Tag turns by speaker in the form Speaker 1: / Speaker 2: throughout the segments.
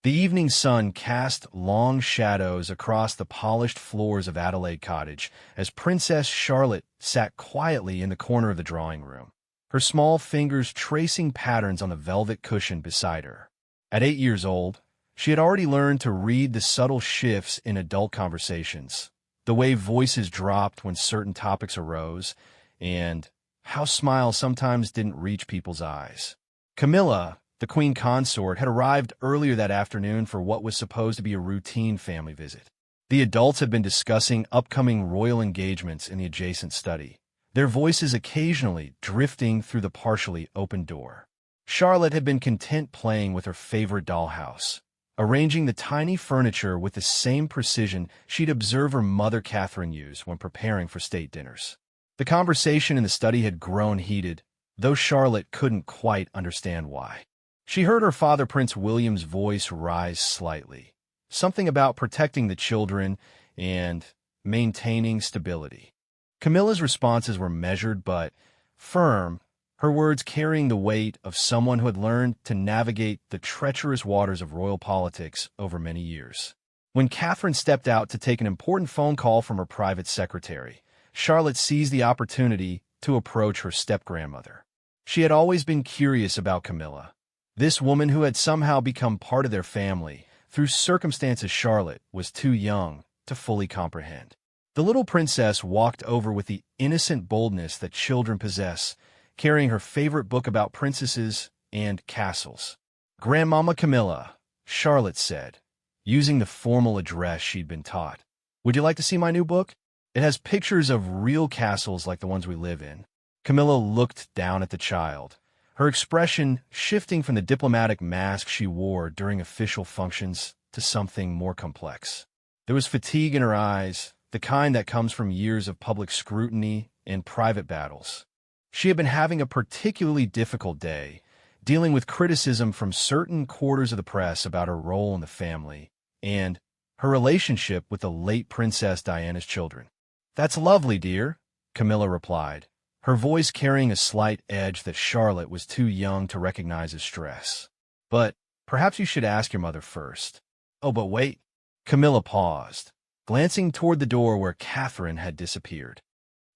Speaker 1: The evening sun cast long shadows across the polished floors of Adelaide Cottage as Princess Charlotte sat quietly in the corner of the drawing room, her small fingers tracing patterns on the velvet cushion beside her. At 8 years old, she had already learned to read the subtle shifts in adult conversations, the way voices dropped when certain topics arose, and how smiles sometimes didn't reach people's eyes. Camilla, the queen consort, had arrived earlier that afternoon for what was supposed to be a routine family visit. The adults had been discussing upcoming royal engagements in the adjacent study, their voices occasionally drifting through the partially open door. Charlotte had been content playing with her favorite dollhouse, arranging the tiny furniture with the same precision she'd observed her mother Catherine use when preparing for state dinners. The conversation in the study had grown heated, though Charlotte couldn't quite understand why. She heard her father Prince William's voice rise slightly, something about protecting the children and maintaining stability. Camilla's responses were measured but firm, her words carrying the weight of someone who had learned to navigate the treacherous waters of royal politics over many years. When Catherine stepped out to take an important phone call from her private secretary, Charlotte seized the opportunity to approach her step-grandmother. She had always been curious about Camilla, this woman who had somehow become part of their family through circumstances Charlotte was too young to fully comprehend. The little princess walked over with the innocent boldness that children possess, carrying her favorite book about princesses and castles. "Grandmama Camilla," Charlotte said, using the formal address she'd been taught. "Would you like to see my new book? It has pictures of real castles like the ones we live in." Camilla looked down at the child, her expression shifting from the diplomatic mask she wore during official functions to something more complex. There was fatigue in her eyes, the kind that comes from years of public scrutiny and private battles. She had been having a particularly difficult day, dealing with criticism from certain quarters of the press about her role in the family and her relationship with the late Princess Diana's children. "That's lovely, dear," Camilla replied, her voice carrying a slight edge that Charlotte was too young to recognize as stress. "But perhaps you should ask your mother first." "Oh, but wait." Camilla paused, glancing toward the door where Catherine had disappeared.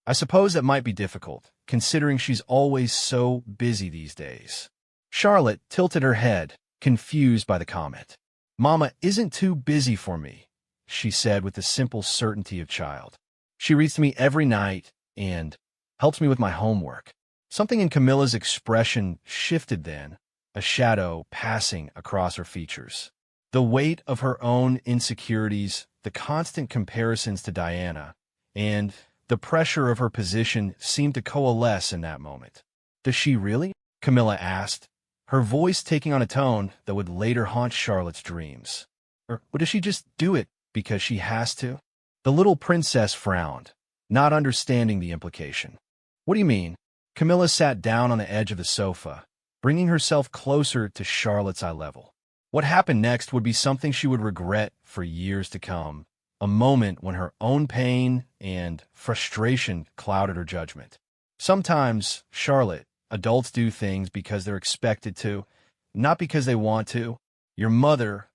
Speaker 1: "I suppose that might be difficult, considering she's always so busy these days." Charlotte tilted her head, confused by the comment. "Mama isn't too busy for me," she said with the simple certainty of a child. "She reads to me every night and helps me with my homework." Something in Camilla's expression shifted then, a shadow passing across her features. The weight of her own insecurities, the constant comparisons to Diana, and the pressure of her position seemed to coalesce in that moment. "Does she really?" Camilla asked, her voice taking on a tone that would later haunt Charlotte's dreams. Or does she just do it because she has to? The little princess frowned, not understanding the implication. "What do you mean?" Camilla sat down on the edge of the sofa, bringing herself closer to Charlotte's eye level. What happened next would be something she would regret for years to come, a moment when her own pain and frustration clouded her judgment. "Sometimes, Charlotte, adults do things because they're expected to, not because they want to. Your mother,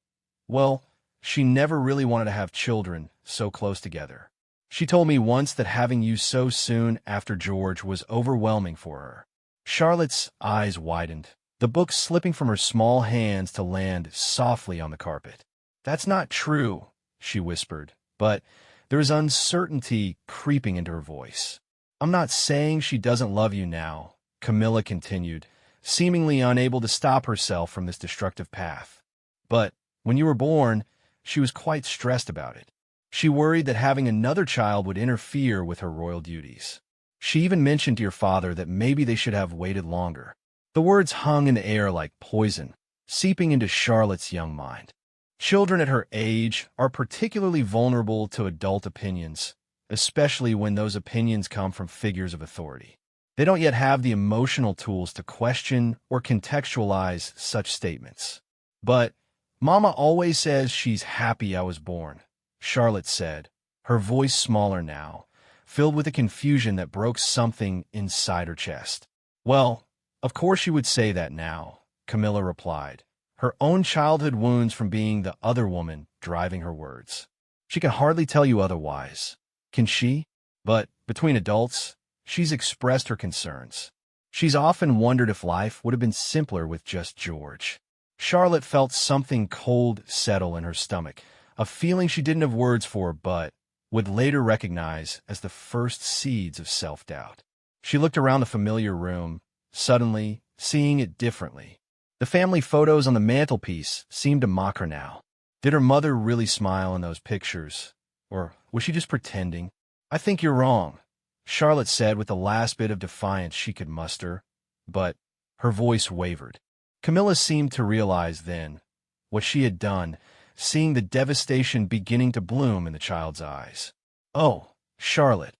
Speaker 1: well, she never really wanted to have children so close together. She told me once that having you so soon after George was overwhelming for her." Charlotte's eyes widened, the book slipping from her small hands to land softly on the carpet. "That's not true," she whispered, but there was uncertainty creeping into her voice. "I'm not saying she doesn't love you now," Camilla continued, seemingly unable to stop herself from this destructive path. "But when you were born, she was quite stressed about it. She worried that having another child would interfere with her royal duties. She even mentioned to your father that maybe they should have waited longer." The words hung in the air like poison, seeping into Charlotte's young mind. Children at her age are particularly vulnerable to adult opinions, especially when those opinions come from figures of authority. They don't yet have the emotional tools to question or contextualize such statements. "But Mama always says she's happy I was born," Charlotte said, her voice smaller now, filled with a confusion that broke something inside her chest. "Well, of course she would say that now," Camilla replied, her own childhood wounds from being the other woman driving her words. She can hardly tell you otherwise. Can she? But between adults, she's expressed her concerns. She's often wondered if life would have been simpler with just George. Charlotte felt something cold settle in her stomach, a feeling she didn't have words for but would later recognize as the first seeds of self-doubt. She looked around the familiar room, suddenly seeing it differently. The family photos on the mantelpiece seemed to mock her now. Did her mother really smile in those pictures? Or was she just pretending? "I think you're wrong," Charlotte said with the last bit of defiance she could muster, but her voice wavered. Camilla seemed to realize then what she had done, seeing the devastation beginning to bloom in the child's eyes. "Oh, Charlotte,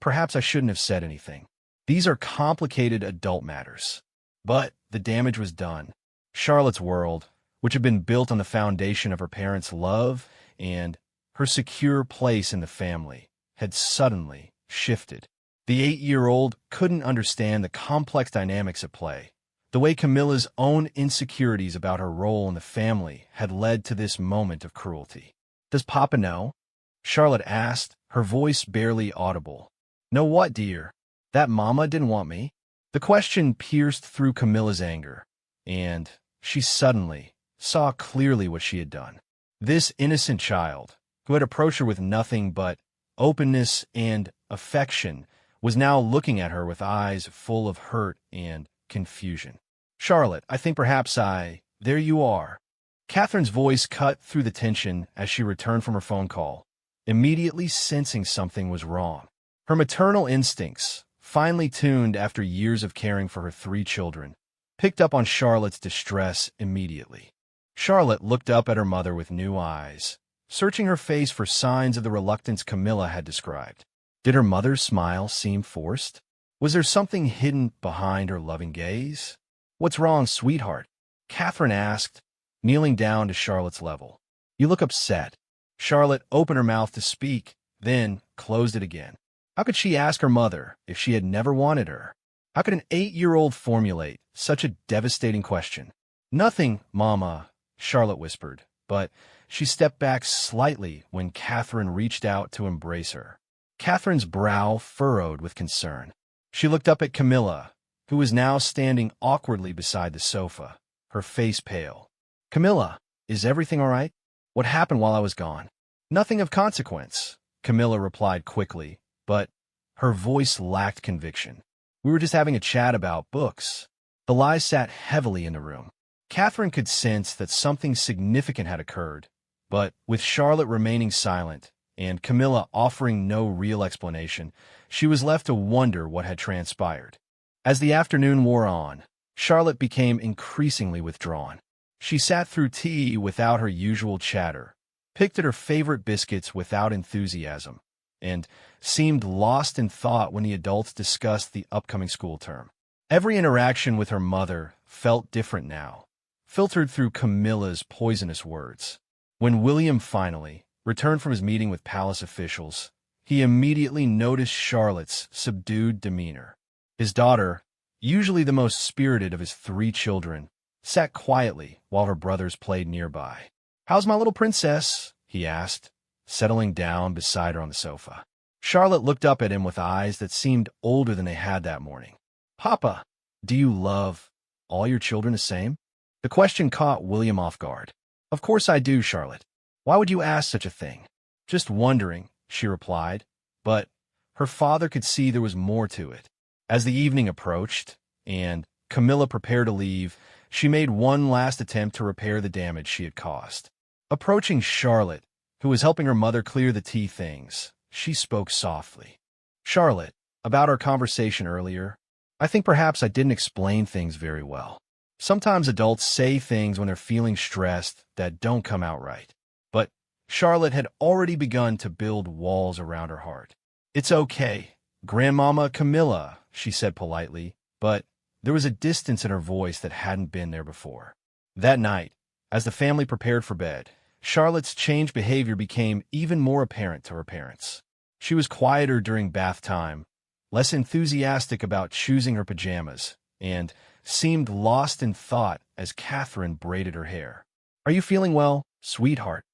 Speaker 1: perhaps I shouldn't have said anything. These are complicated adult matters." But the damage was done. Charlotte's world, which had been built on the foundation of her parents' love and her secure place in the family, had suddenly shifted. The 8-year-old couldn't understand the complex dynamics at play, the way Camilla's own insecurities about her role in the family had led to this moment of cruelty. "Does Papa know?" Charlotte asked, her voice barely audible. "Know what, dear? That Mama didn't want me?" The question pierced through Camilla's anger, and she suddenly saw clearly what she had done. This innocent child, who had approached her with nothing but openness and affection, was now looking at her with eyes full of hurt and confusion. "Charlotte, I think perhaps there you are." Catherine's voice cut through the tension as she returned from her phone call, immediately sensing something was wrong. Her maternal instincts, finely tuned after years of caring for her 3 children, picked up on Charlotte's distress immediately. Charlotte looked up at her mother with new eyes, searching her face for signs of the reluctance Camilla had described. Did her mother's smile seem forced? Was there something hidden behind her loving gaze? "What's wrong, sweetheart?" Catherine asked, kneeling down to Charlotte's level. "You look upset." Charlotte opened her mouth to speak, then closed it again. How could she ask her mother if she had never wanted her? How could an 8-year-old formulate such a devastating question? "Nothing, Mama," Charlotte whispered, but she stepped back slightly when Catherine reached out to embrace her. Catherine's brow furrowed with concern. She looked up at Camilla, who was now standing awkwardly beside the sofa, her face pale. "Camilla, is everything all right? What happened while I was gone?" "Nothing of consequence," Camilla replied quickly, but her voice lacked conviction. "We were just having a chat about books." The lies sat heavily in the room. Catherine could sense that something significant had occurred, but with Charlotte remaining silent and Camilla offering no real explanation, she was left to wonder what had transpired. As the afternoon wore on, Charlotte became increasingly withdrawn. She sat through tea without her usual chatter, picked at her favorite biscuits without enthusiasm, and seemed lost in thought when the adults discussed the upcoming school term. Every interaction with her mother felt different now, filtered through Camilla's poisonous words. When William finally returned from his meeting with palace officials, he immediately noticed Charlotte's subdued demeanor. His daughter, usually the most spirited of his 3 children, sat quietly while her brothers played nearby. "How's my little princess?" he asked, settling down beside her on the sofa. Charlotte looked up at him with eyes that seemed older than they had that morning. "Papa, do you love all your children the same?" The question caught William off guard. "Of course I do, Charlotte. Why would you ask such a thing?" "Just wondering," she replied, but her father could see there was more to it. As the evening approached, and Camilla prepared to leave, she made one last attempt to repair the damage she had caused. Approaching Charlotte, who was helping her mother clear the tea things, she spoke softly. "Charlotte, about our conversation earlier, I think perhaps I didn't explain things very well. Sometimes adults say things when they're feeling stressed that don't come out right." But Charlotte had already begun to build walls around her heart. "It's okay, Grandmama Camilla," she said politely, but there was a distance in her voice that hadn't been there before. That night, as the family prepared for bed, Charlotte's changed behavior became even more apparent to her parents. She was quieter during bath time, less enthusiastic about choosing her pajamas, and seemed lost in thought as Catherine braided her hair. "Are you feeling well, sweetheart?"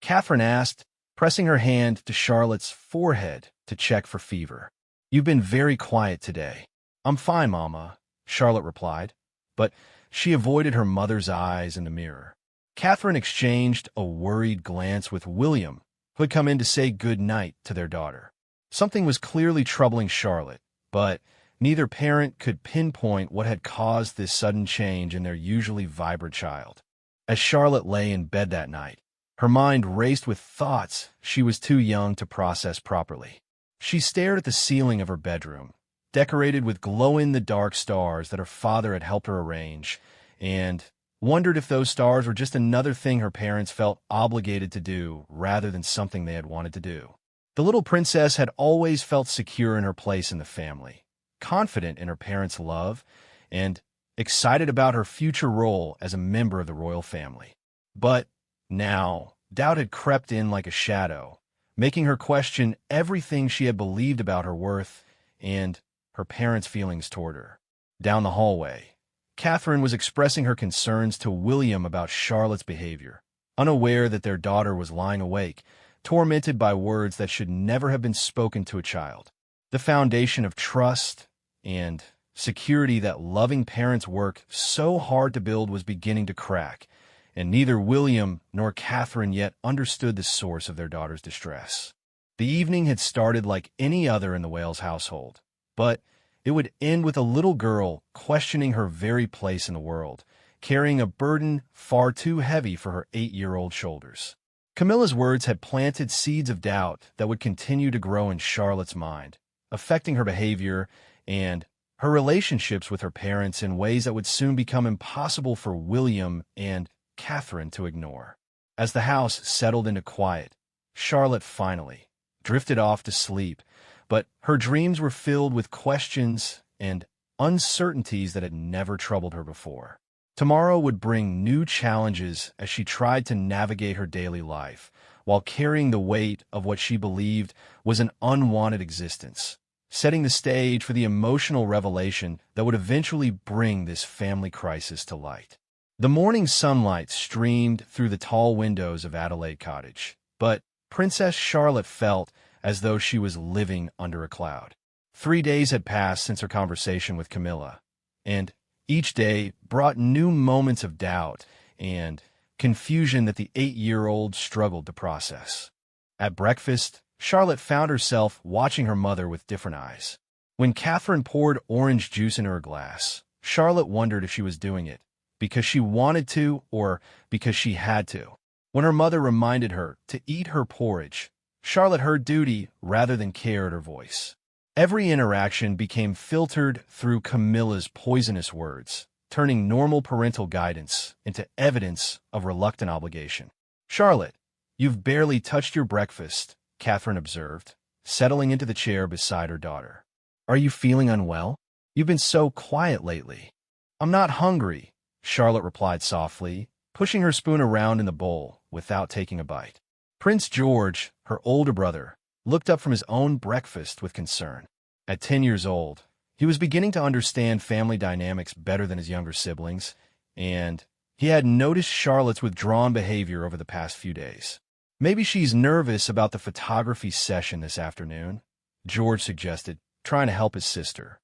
Speaker 1: Catherine asked, pressing her hand to Charlotte's forehead to check for fever. "You've been very quiet today." "I'm fine, Mama," Charlotte replied, but she avoided her mother's eyes in the mirror. Catherine exchanged a worried glance with William, who had come in to say good night to their daughter. Something was clearly troubling Charlotte, but neither parent could pinpoint what had caused this sudden change in their usually vibrant child. As Charlotte lay in bed that night, her mind raced with thoughts she was too young to process properly. She stared at the ceiling of her bedroom, decorated with glow-in-the-dark stars that her father had helped her arrange, and wondered if those stars were just another thing her parents felt obligated to do rather than something they had wanted to do. The little princess had always felt secure in her place in the family, confident in her parents' love, and excited about her future role as a member of the royal family. But now, doubt had crept in like a shadow, making her question everything she had believed about her worth and her parents' feelings toward her. Down the hallway, Catherine was expressing her concerns to William about Charlotte's behavior, unaware that their daughter was lying awake, tormented by words that should never have been spoken to a child. The foundation of trust and security that loving parents work so hard to build was beginning to crack, and neither William nor Catherine yet understood the source of their daughter's distress. The evening had started like any other in the Wales household, but it would end with a little girl questioning her very place in the world, carrying a burden far too heavy for her 8-year-old shoulders. Camilla's words had planted seeds of doubt that would continue to grow in Charlotte's mind, affecting her behavior and her relationships with her parents in ways that would soon become impossible for William and Catherine to ignore. As the house settled into quiet, Charlotte finally drifted off to sleep, but her dreams were filled with questions and uncertainties that had never troubled her before. Tomorrow would bring new challenges as she tried to navigate her daily life, while carrying the weight of what she believed was an unwanted existence, setting the stage for the emotional revelation that would eventually bring this family crisis to light. The morning sunlight streamed through the tall windows of Adelaide Cottage, but Princess Charlotte felt as though she was living under a cloud. 3 days had passed since her conversation with Camilla, and each day brought new moments of doubt and confusion that the 8-year-old struggled to process. At breakfast, Charlotte found herself watching her mother with different eyes. When Catherine poured orange juice into her glass, Charlotte wondered if she was doing it because she wanted to or because she had to. When her mother reminded her to eat her porridge, Charlotte heard duty rather than care at her voice. Every interaction became filtered through Camilla's poisonous words, turning normal parental guidance into evidence of reluctant obligation. "Charlotte, you've barely touched your breakfast," Catherine observed, settling into the chair beside her daughter. "Are you feeling unwell? You've been so quiet lately." "I'm not hungry," Charlotte replied softly, pushing her spoon around in the bowl without taking a bite. Prince George, her older brother, looked up from his own breakfast with concern. At 10 years old, he was beginning to understand family dynamics better than his younger siblings, and he had noticed Charlotte's withdrawn behavior over the past few days. "Maybe she's nervous about the photography session this afternoon," George suggested, trying to help his sister.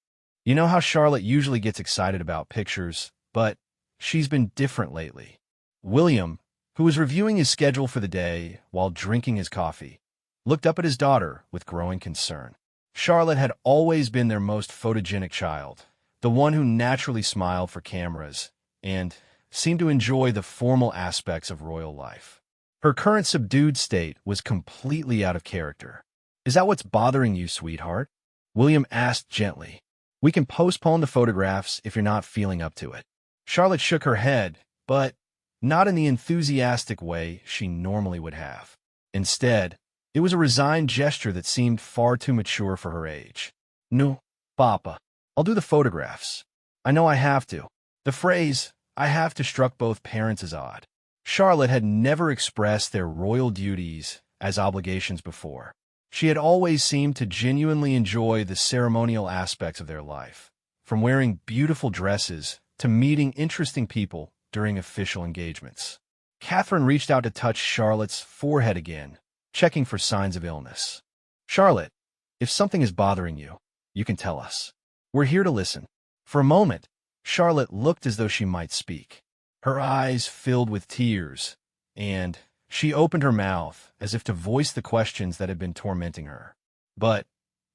Speaker 1: "You know how Charlotte usually gets excited about pictures, but she's been different lately." William, who was reviewing his schedule for the day while drinking his coffee, looked up at his daughter with growing concern. Charlotte had always been their most photogenic child, the one who naturally smiled for cameras and seemed to enjoy the formal aspects of royal life. Her current subdued state was completely out of character. "Is that what's bothering you, sweetheart?" William asked gently. "We can postpone the photographs if you're not feeling up to it." Charlotte shook her head, but not in the enthusiastic way she normally would have. Instead, it was a resigned gesture that seemed far too mature for her age. "No, Papa, I'll do the photographs. I know I have to." The phrase, "I have to," struck both parents as odd. Charlotte had never expressed their royal duties as obligations before. She had always seemed to genuinely enjoy the ceremonial aspects of their life, from wearing beautiful dresses to meeting interesting people during official engagements. Catherine reached out to touch Charlotte's forehead again, checking for signs of illness. "Charlotte, if something is bothering you, you can tell us. We're here to listen." For a moment, Charlotte looked as though she might speak. Her eyes filled with tears, and she opened her mouth as if to voice the questions that had been tormenting her. But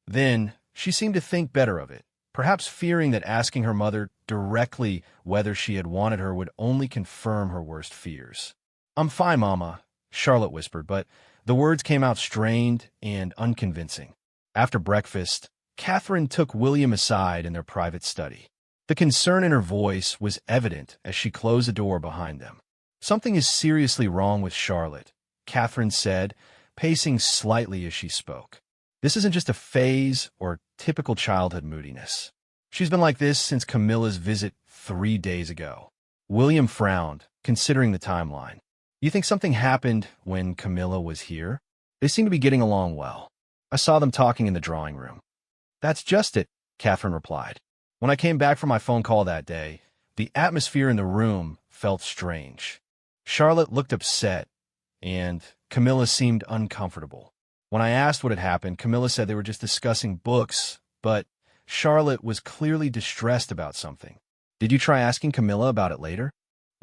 Speaker 1: then she seemed to think better of it, perhaps fearing that asking her mother directly whether she had wanted her would only confirm her worst fears. "I'm fine, Mama," Charlotte whispered, but the words came out strained and unconvincing. After breakfast, Catherine took William aside in their private study. The concern in her voice was evident as she closed the door behind them. "Something is seriously wrong with Charlotte," Catherine said, pacing slightly as she spoke. "This isn't just a phase or typical childhood moodiness. She's been like this since Camilla's visit 3 days ago." William frowned, considering the timeline. "You think something happened when Camilla was here? They seem to be getting along well. I saw them talking in the drawing room." "That's just it," Catherine replied. "When I came back from my phone call that day, the atmosphere in the room felt strange. Charlotte looked upset, and Camilla seemed uncomfortable. When I asked what had happened, Camilla said they were just discussing books, but Charlotte was clearly distressed about something." "Did you try asking Camilla about it later?"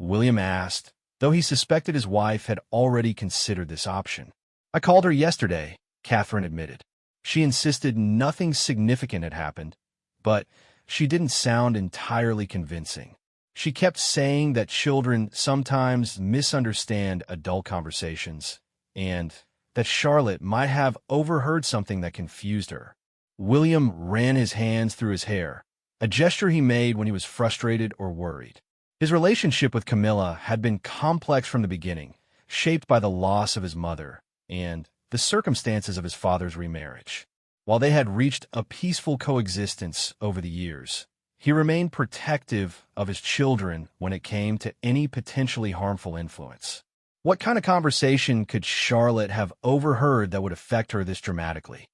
Speaker 1: William asked, though he suspected his wife had already considered this option. "I called her yesterday," Catherine admitted. "She insisted nothing significant had happened, but she didn't sound entirely convincing. She kept saying that children sometimes misunderstand adult conversations, and that Charlotte might have overheard something that confused her." William ran his hands through his hair, a gesture he made when he was frustrated or worried. His relationship with Camilla had been complex from the beginning, shaped by the loss of his mother and the circumstances of his father's remarriage. While they had reached a peaceful coexistence over the years, he remained protective of his children when it came to any potentially harmful influence. What kind of conversation could Charlotte have overheard that would affect her this dramatically?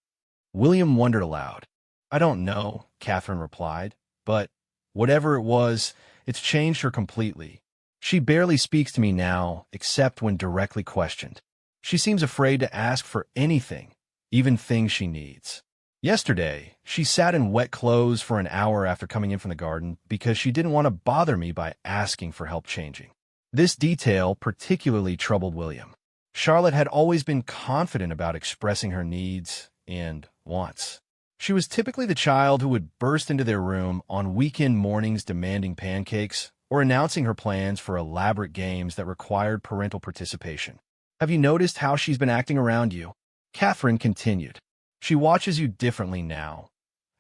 Speaker 1: William wondered aloud. "I don't know," Catherine replied, "but whatever it was, it's changed her completely. She barely speaks to me now, except when directly questioned. She seems afraid to ask for anything, even things she needs. Yesterday, she sat in wet clothes for an hour after coming in from the garden because she didn't want to bother me by asking for help changing." This detail particularly troubled William. Charlotte had always been confident about expressing her needs and wants. She was typically the child who would burst into their room on weekend mornings demanding pancakes or announcing her plans for elaborate games that required parental participation. "Have you noticed how she's been acting around you?" Catherine continued. "She watches you differently now,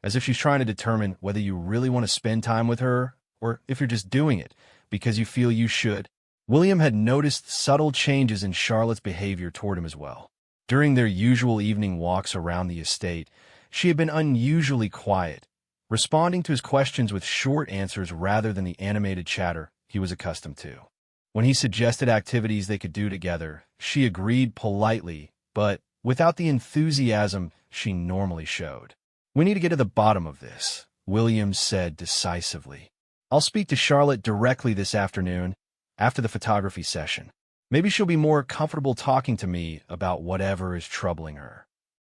Speaker 1: as if she's trying to determine whether you really want to spend time with her or if you're just doing it because you feel you should." William had noticed subtle changes in Charlotte's behavior toward him as well. During their usual evening walks around the estate, she had been unusually quiet, responding to his questions with short answers rather than the animated chatter he was accustomed to. When he suggested activities they could do together, she agreed politely, but without the enthusiasm she normally showed. "We need to get to the bottom of this," Williams said decisively. "I'll speak to Charlotte directly this afternoon, after the photography session. Maybe she'll be more comfortable talking to me about whatever is troubling her."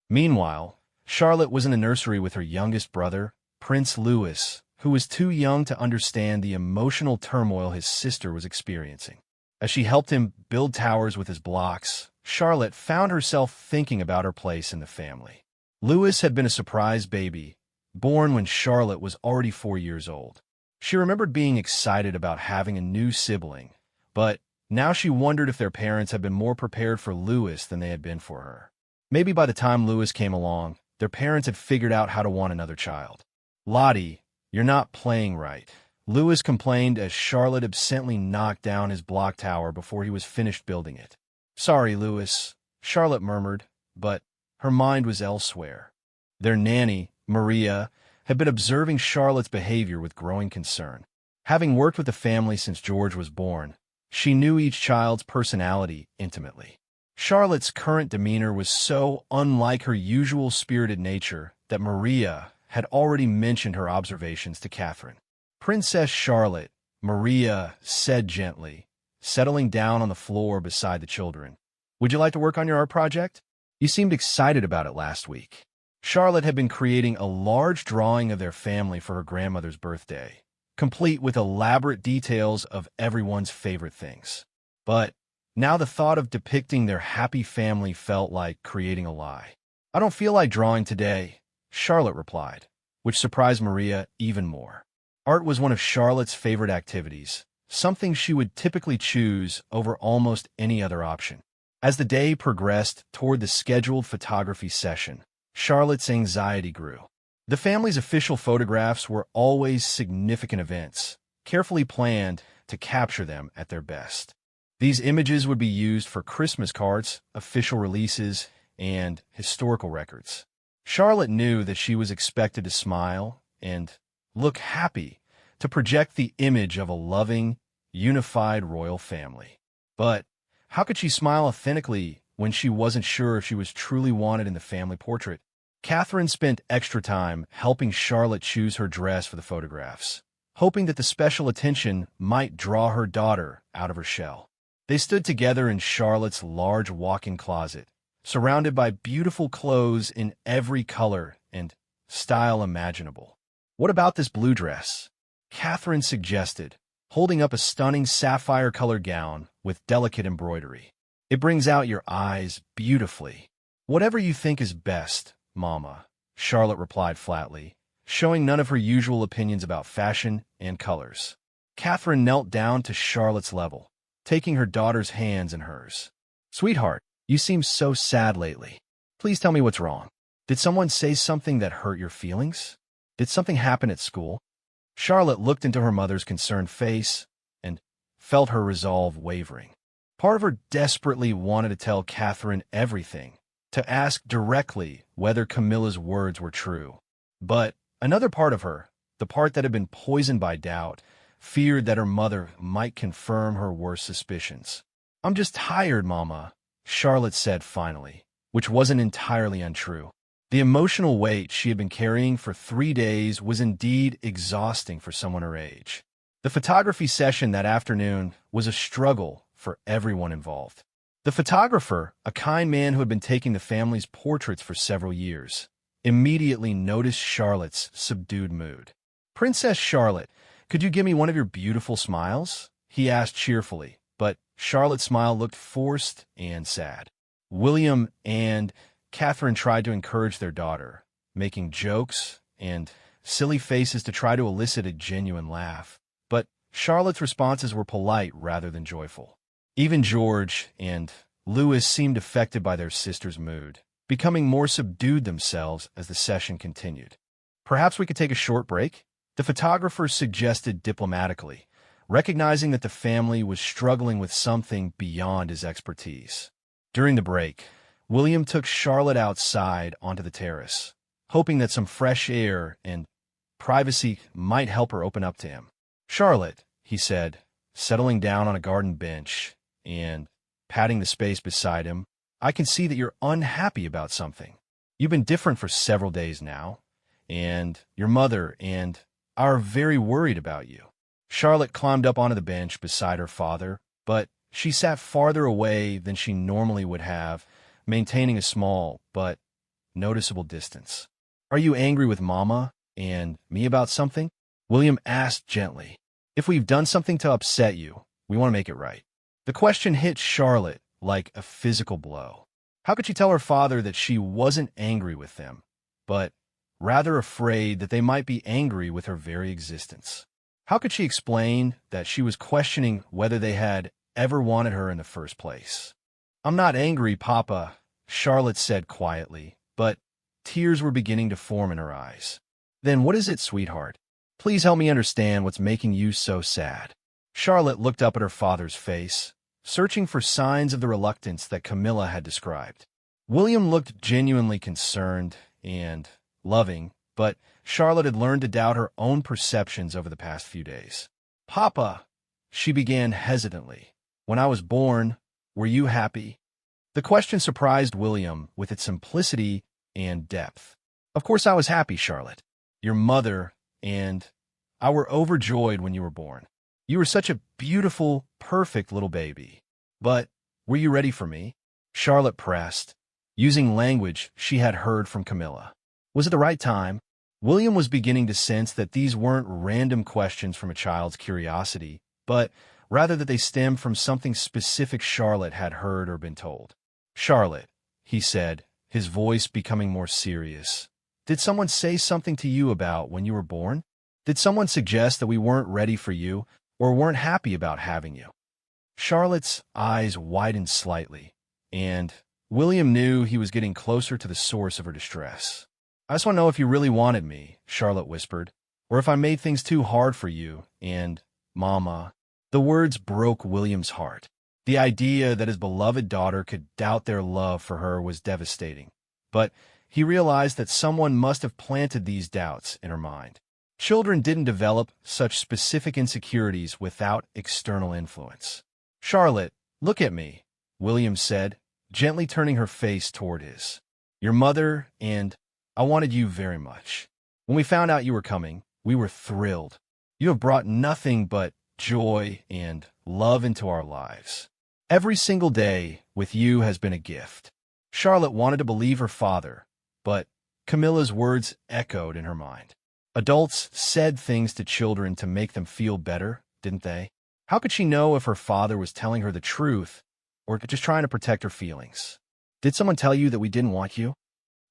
Speaker 1: Meanwhile, Charlotte was in the nursery with her youngest brother, Prince Louis, who was too young to understand the emotional turmoil his sister was experiencing. As she helped him build towers with his blocks, Charlotte found herself thinking about her place in the family. Louis had been a surprise baby, born when Charlotte was already 4 years old. She remembered being excited about having a new sibling, but now she wondered if their parents had been more prepared for Louis than they had been for her. Maybe by the time Louis came along, their parents had figured out how to want another child. "Lottie, you're not playing right," Louis complained as Charlotte absently knocked down his block tower before he was finished building it. "Sorry, Louis," Charlotte murmured, but her mind was elsewhere. Their nanny, Maria, had been observing Charlotte's behavior with growing concern. Having worked with the family since George was born, she knew each child's personality intimately. Charlotte's current demeanor was so unlike her usual spirited nature that Maria had already mentioned her observations to Catherine. Princess Charlotte Maria said gently, settling down on the floor beside the children. Would you like to work on your art project? You seemed excited about it last week. Charlotte had been creating a large drawing of their family for her grandmother's birthday, complete with elaborate details of everyone's favorite things. But now the thought of depicting their happy family felt like creating a lie. I don't feel like drawing today, Charlotte replied, which surprised Maria even more. Art was one of Charlotte's favorite activities, something she would typically choose over almost any other option. As the day progressed toward the scheduled photography session, Charlotte's anxiety grew. The family's official photographs were always significant events, carefully planned to capture them at their best. These images would be used for Christmas cards, official releases, and historical records. Charlotte knew that she was expected to smile and look happy to project the image of a loving, unified royal family. But how could she smile authentically when she wasn't sure if she was truly wanted in the family portrait? Catherine spent extra time helping Charlotte choose her dress for the photographs, hoping that the special attention might draw her daughter out of her shell. They stood together in Charlotte's large walk-in closet, surrounded by beautiful clothes in every color and style imaginable. What about this blue dress? Catherine suggested, holding up a stunning sapphire-colored gown with delicate embroidery. It brings out your eyes beautifully. Whatever you think is best, Mama, Charlotte replied flatly, showing none of her usual opinions about fashion and colors. Catherine knelt down to Charlotte's level, taking her daughter's hands in hers. Sweetheart, you seem so sad lately. Please tell me what's wrong. Did someone say something that hurt your feelings? Did something happen at school? Charlotte looked into her mother's concerned face and felt her resolve wavering. Part of her desperately wanted to tell Catherine everything, to ask directly whether Camilla's words were true. But another part of her, the part that had been poisoned by doubt, feared that her mother might confirm her worst suspicions. I'm just tired, Mama, Charlotte said finally, which wasn't entirely untrue. The emotional weight she had been carrying for 3 days was indeed exhausting for someone her age. The photography session that afternoon was a struggle for everyone involved. The photographer, a kind man who had been taking the family's portraits for several years, immediately noticed Charlotte's subdued mood. Princess Charlotte, could you give me one of your beautiful smiles? He asked cheerfully, but Charlotte's smile looked forced and sad. William and Catherine tried to encourage their daughter, making jokes and silly faces to try to elicit a genuine laugh. But Charlotte's responses were polite rather than joyful. Even George and Louis seemed affected by their sister's mood, becoming more subdued themselves as the session continued. Perhaps we could take a short break? The photographer suggested diplomatically, recognizing that the family was struggling with something beyond his expertise. During the break, William took Charlotte outside onto the terrace, hoping that some fresh air and privacy might help her open up to him. Charlotte, he said, settling down on a garden bench and patting the space beside him, I can see that you're unhappy about something. You've been different for several days now, and your mother and I are very worried about you. Charlotte climbed up onto the bench beside her father, but she sat farther away than she normally would have, maintaining a small but noticeable distance. Are you angry with Mama and me about something? William asked gently. If we've done something to upset you, we want to make it right. The question hit Charlotte like a physical blow. How could she tell her father that she wasn't angry with them, but rather afraid that they might be angry with her very existence? How could she explain that she was questioning whether they had ever wanted her in the first place? I'm not angry, Papa, Charlotte said quietly, but tears were beginning to form in her eyes. Then what is it, sweetheart? Please help me understand what's making you so sad. Charlotte looked up at her father's face, searching for signs of the reluctance that Camilla had described. William looked genuinely concerned and loving, but Charlotte had learned to doubt her own perceptions over the past few days. Papa, she began hesitantly, when I was born, were you happy? The question surprised William with its simplicity and depth. Of course I was happy, Charlotte. Your mother and I were overjoyed when you were born. You were such a beautiful, perfect little baby. But were you ready for me? Charlotte pressed, using language she had heard from Camilla. Was it the right time? William was beginning to sense that these weren't random questions from a child's curiosity, but rather that they stemmed from something specific Charlotte had heard or been told. Charlotte, he said, his voice becoming more serious. Did someone say something to you about when you were born? Did someone suggest that we weren't ready for you or weren't happy about having you? Charlotte's eyes widened slightly, and William knew he was getting closer to the source of her distress. I just want to know if you really wanted me, Charlotte whispered, or if I made things too hard for you, and, Mama. The words broke William's heart. The idea that his beloved daughter could doubt their love for her was devastating, but he realized that someone must have planted these doubts in her mind. Children didn't develop such specific insecurities without external influence. Charlotte, look at me, William said, gently turning her face toward his. Your mother and I wanted you very much. When we found out you were coming, we were thrilled. You have brought nothing but joy and love into our lives. Every single day with you has been a gift. Charlotte wanted to believe her father, but Camilla's words echoed in her mind. Adults said things to children to make them feel better, didn't they? How could she know if her father was telling her the truth or just trying to protect her feelings? Did someone tell you that we didn't want you?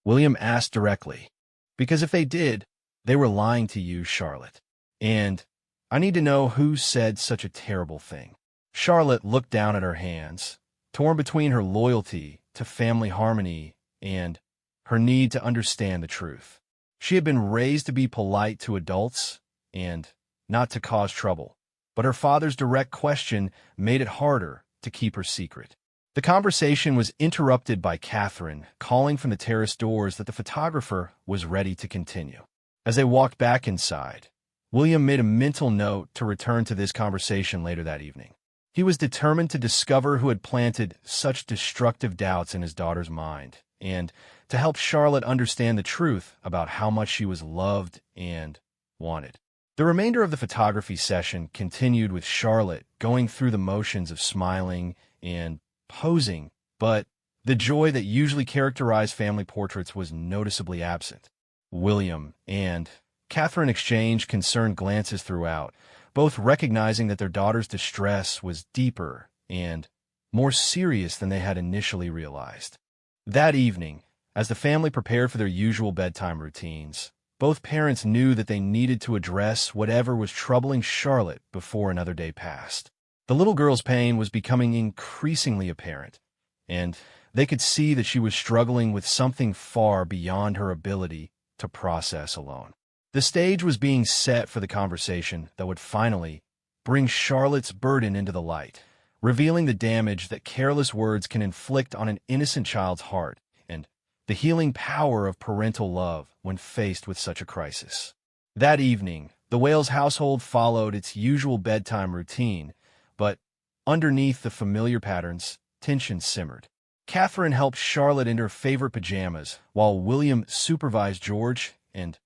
Speaker 1: William asked directly. Because if they did, they were lying to you, Charlotte. And I need to know who said such a terrible thing. Charlotte looked down at her hands, torn between her loyalty to family harmony and her need to understand the truth. She had been raised to be polite to adults and not to cause trouble, but her father's direct question made it harder to keep her secret. The conversation was interrupted by Catherine, calling from the terrace doors that the photographer was ready to continue. As they walked back inside, William made a mental note to return to this conversation later that evening. He was determined to discover who had planted such destructive doubts in his daughter's mind, and to help Charlotte understand the truth about how much she was loved and wanted. The remainder of the photography session continued with Charlotte going through the motions of smiling and posing, but the joy that usually characterized family portraits was noticeably absent. William and Catherine exchanged concerned glances throughout, both recognizing that their daughter's distress was deeper and more serious than they had initially realized. That evening, as the family prepared for their usual bedtime routines, both parents knew that they needed to address whatever was troubling Charlotte before another day passed. The little girl's pain was becoming increasingly apparent, and they could see that she was struggling with something far beyond her ability to process alone. The stage was being set for the conversation that would finally bring Charlotte's burden into the light, revealing the damage that careless words can inflict on an innocent child's heart and the healing power of parental love when faced with such a crisis. That evening, the Wales household followed its usual bedtime routine, but underneath the familiar patterns, tension simmered. Catherine helped Charlotte into her favorite pajamas, while William supervised George and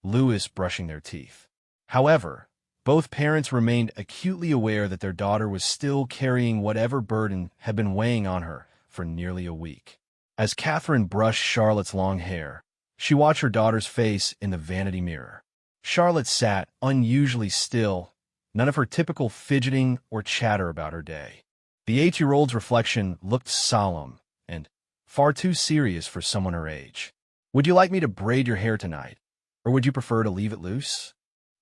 Speaker 1: Louis brushing their teeth. However, both parents remained acutely aware that their daughter was still carrying whatever burden had been weighing on her for nearly a week. As Catherine brushed Charlotte's long hair, she watched her daughter's face in the vanity mirror. Charlotte sat unusually still, none of her typical fidgeting or chatter about her day. The 8-year-old's reflection looked solemn and far too serious for someone her age. Would you like me to braid your hair tonight, or would you prefer to leave it loose?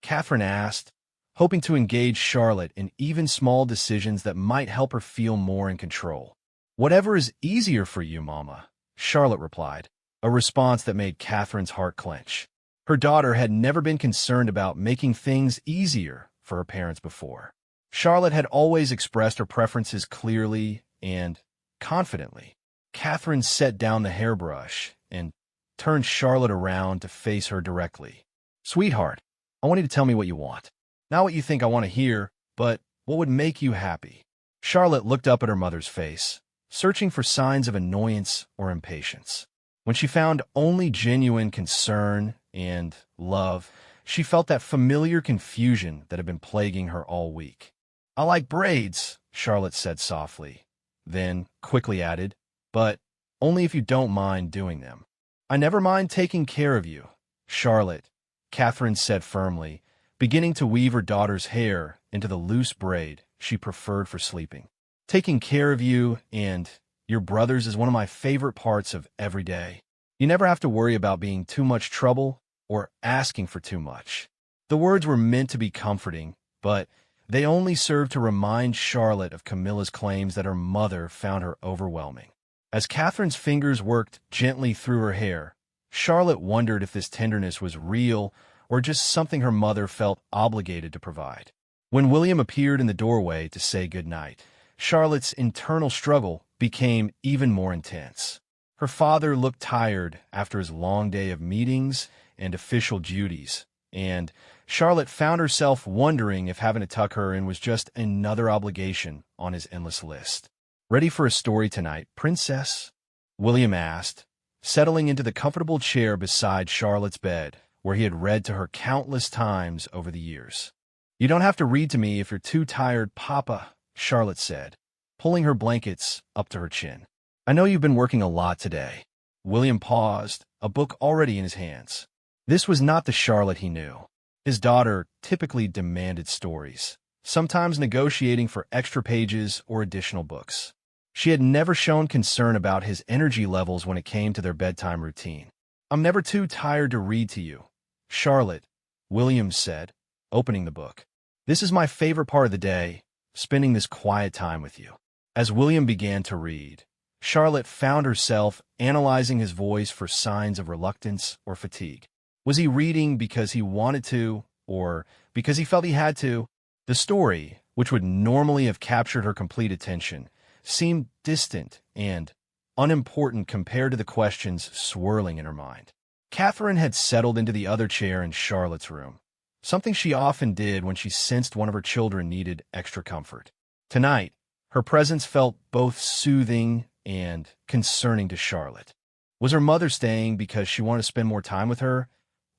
Speaker 1: Catherine asked, hoping to engage Charlotte in even small decisions that might help her feel more in control. Whatever is easier for you, Mama, Charlotte replied, a response that made Catherine's heart clench. Her daughter had never been concerned about making things easier for her parents before. Charlotte had always expressed her preferences clearly and confidently. Catherine set down the hairbrush and turned Charlotte around to face her directly. Sweetheart, I want you to tell me what you want. Not what you think I want to hear, but what would make you happy. Charlotte looked up at her mother's face, searching for signs of annoyance or impatience. When she found only genuine concern and love, she felt that familiar confusion that had been plaguing her all week. I like braids, Charlotte said softly, then quickly added, but only if you don't mind doing them. I never mind taking care of you, Charlotte, Catherine said firmly, beginning to weave her daughter's hair into the loose braid she preferred for sleeping. Taking care of you and your brothers is one of my favorite parts of every day. You never have to worry about being too much trouble or asking for too much. The words were meant to be comforting, but they only served to remind Charlotte of Camilla's claims that her mother found her overwhelming. As Catherine's fingers worked gently through her hair, Charlotte wondered if this tenderness was real or just something her mother felt obligated to provide. When William appeared in the doorway to say goodnight, Charlotte's internal struggle became even more intense. Her father looked tired after his long day of meetings and official duties, and Charlotte found herself wondering if having to tuck her in was just another obligation on his endless list. "Ready for a story tonight, Princess?" William asked, settling into the comfortable chair beside Charlotte's bed, where he had read to her countless times over the years. "You don't have to read to me if you're too tired, Papa," Charlotte said, pulling her blankets up to her chin. "I know you've been working a lot today." William paused, a book already in his hands. This was not the Charlotte he knew. His daughter typically demanded stories, sometimes negotiating for extra pages or additional books. She had never shown concern about his energy levels when it came to their bedtime routine. "I'm never too tired to read to you, Charlotte," William said, opening the book. "This is my favorite part of the day, spending this quiet time with you." As William began to read, Charlotte found herself analyzing his voice for signs of reluctance or fatigue. Was he reading because he wanted to, or because he felt he had to? The story, which would normally have captured her complete attention, seemed distant and unimportant compared to the questions swirling in her mind. Catherine had settled into the other chair in Charlotte's room, something she often did when she sensed one of her children needed extra comfort. Tonight, her presence felt both soothing and concerning to Charlotte. Was her mother staying because she wanted to spend more time with her,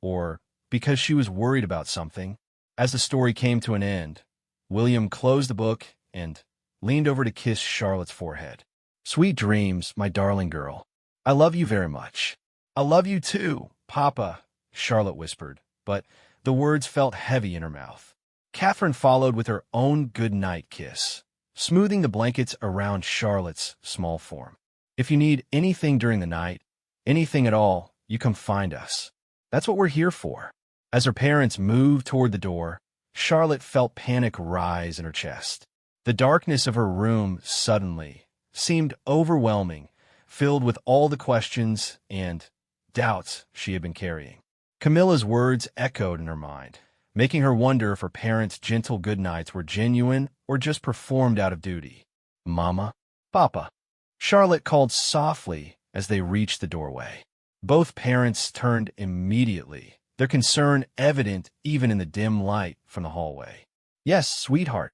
Speaker 1: or because she was worried about something? As the story came to an end, William closed the book and leaned over to kiss Charlotte's forehead. "Sweet dreams, my darling girl. I love you very much." "I love you too, Papa," Charlotte whispered, but the words felt heavy in her mouth. Catherine followed with her own good-night kiss, smoothing the blankets around Charlotte's small form. "If you need anything during the night, anything at all, you come find us. That's what we're here for." As her parents moved toward the door, Charlotte felt panic rise in her chest. The darkness of her room suddenly seemed overwhelming, filled with all the questions and doubts she had been carrying. Camilla's words echoed in her mind, making her wonder if her parents' gentle goodnights were genuine or just performed out of duty. "Mama, Papa," Charlotte called softly as they reached the doorway. Both parents turned immediately, their concern evident even in the dim light from the hallway. "Yes, sweetheart,"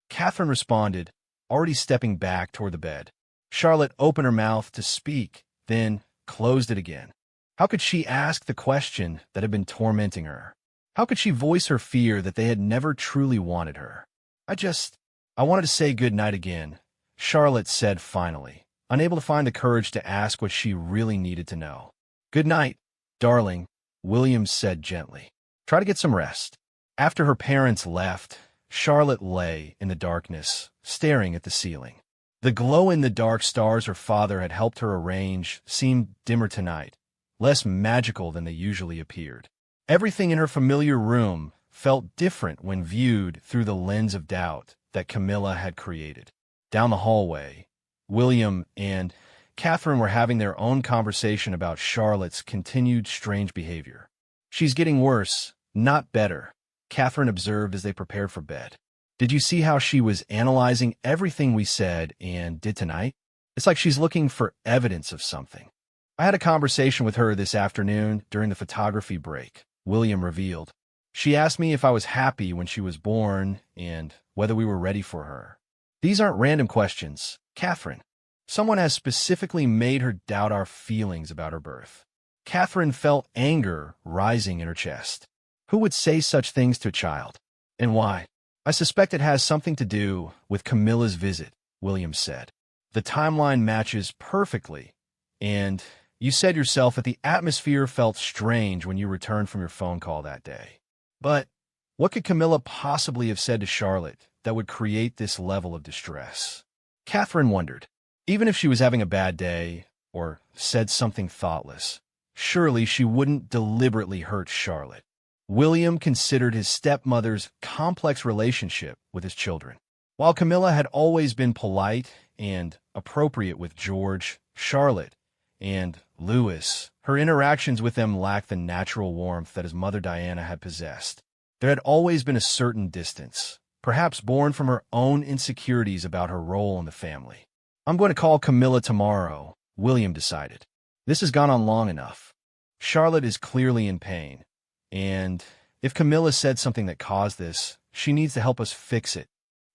Speaker 1: Catherine responded, already stepping back toward the bed. Charlotte opened her mouth to speak, then closed it again. How could she ask the question that had been tormenting her? How could she voice her fear that they had never truly wanted her? I wanted to say good night again," Charlotte said finally, unable to find the courage to ask what she really needed to know. "Good night, darling," William said gently. "Try to get some rest." After her parents left, Charlotte lay in the darkness, staring at the ceiling. The glow-in-the-dark stars her father had helped her arrange seemed dimmer tonight, less magical than they usually appeared. Everything in her familiar room felt different when viewed through the lens of doubt that Camilla had created. Down the hallway, William and Catherine were having their own conversation about Charlotte's continued strange behavior. "She's getting worse, not better," Catherine observed as they prepared for bed. "Did you see how she was analyzing everything we said and did tonight? It's like she's looking for evidence of something." "I had a conversation with her this afternoon during the photography break," William revealed. "She asked me if I was happy when she was born and whether we were ready for her." "These aren't random questions, Catherine. Someone has specifically made her doubt our feelings about her birth." Catherine felt anger rising in her chest. Who would say such things to a child? And why? I suspect it has something to do with Camilla's visit, William said. The timeline matches perfectly, and you said yourself that the atmosphere felt strange when you returned from your phone call that day. But what could Camilla possibly have said to Charlotte that would create this level of distress? Catherine wondered. Even if she was having a bad day or said something thoughtless, surely she wouldn't deliberately hurt Charlotte. William considered his stepmother's complex relationship with his children. While Camilla had always been polite and appropriate with George, Charlotte, and Louis, her interactions with them lacked the natural warmth that his mother Diana had possessed. There had always been a certain distance, perhaps born from her own insecurities about her role in the family. I'm going to call Camilla tomorrow, William decided. This has gone on long enough. Charlotte is clearly in pain, and if Camilla said something that caused this, she needs to help us fix it.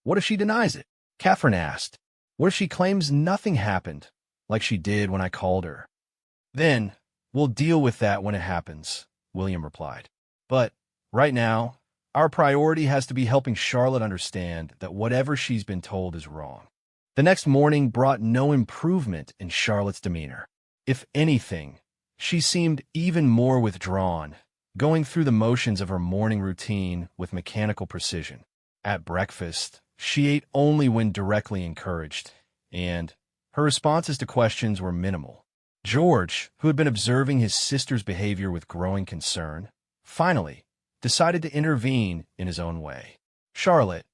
Speaker 1: What if she denies it? Catherine asked. What if she claims nothing happened, like she did when I called her? Then, we'll deal with that when it happens, William replied. But, right now, our priority has to be helping Charlotte understand that whatever she's been told is wrong. The next morning brought no improvement in Charlotte's demeanor. If anything, she seemed even more withdrawn, going through the motions of her morning routine with mechanical precision. At breakfast, she ate only when directly encouraged, and her responses to questions were minimal. George, who had been observing his sister's behavior with growing concern, finally decided to intervene in his own way. Charlotte,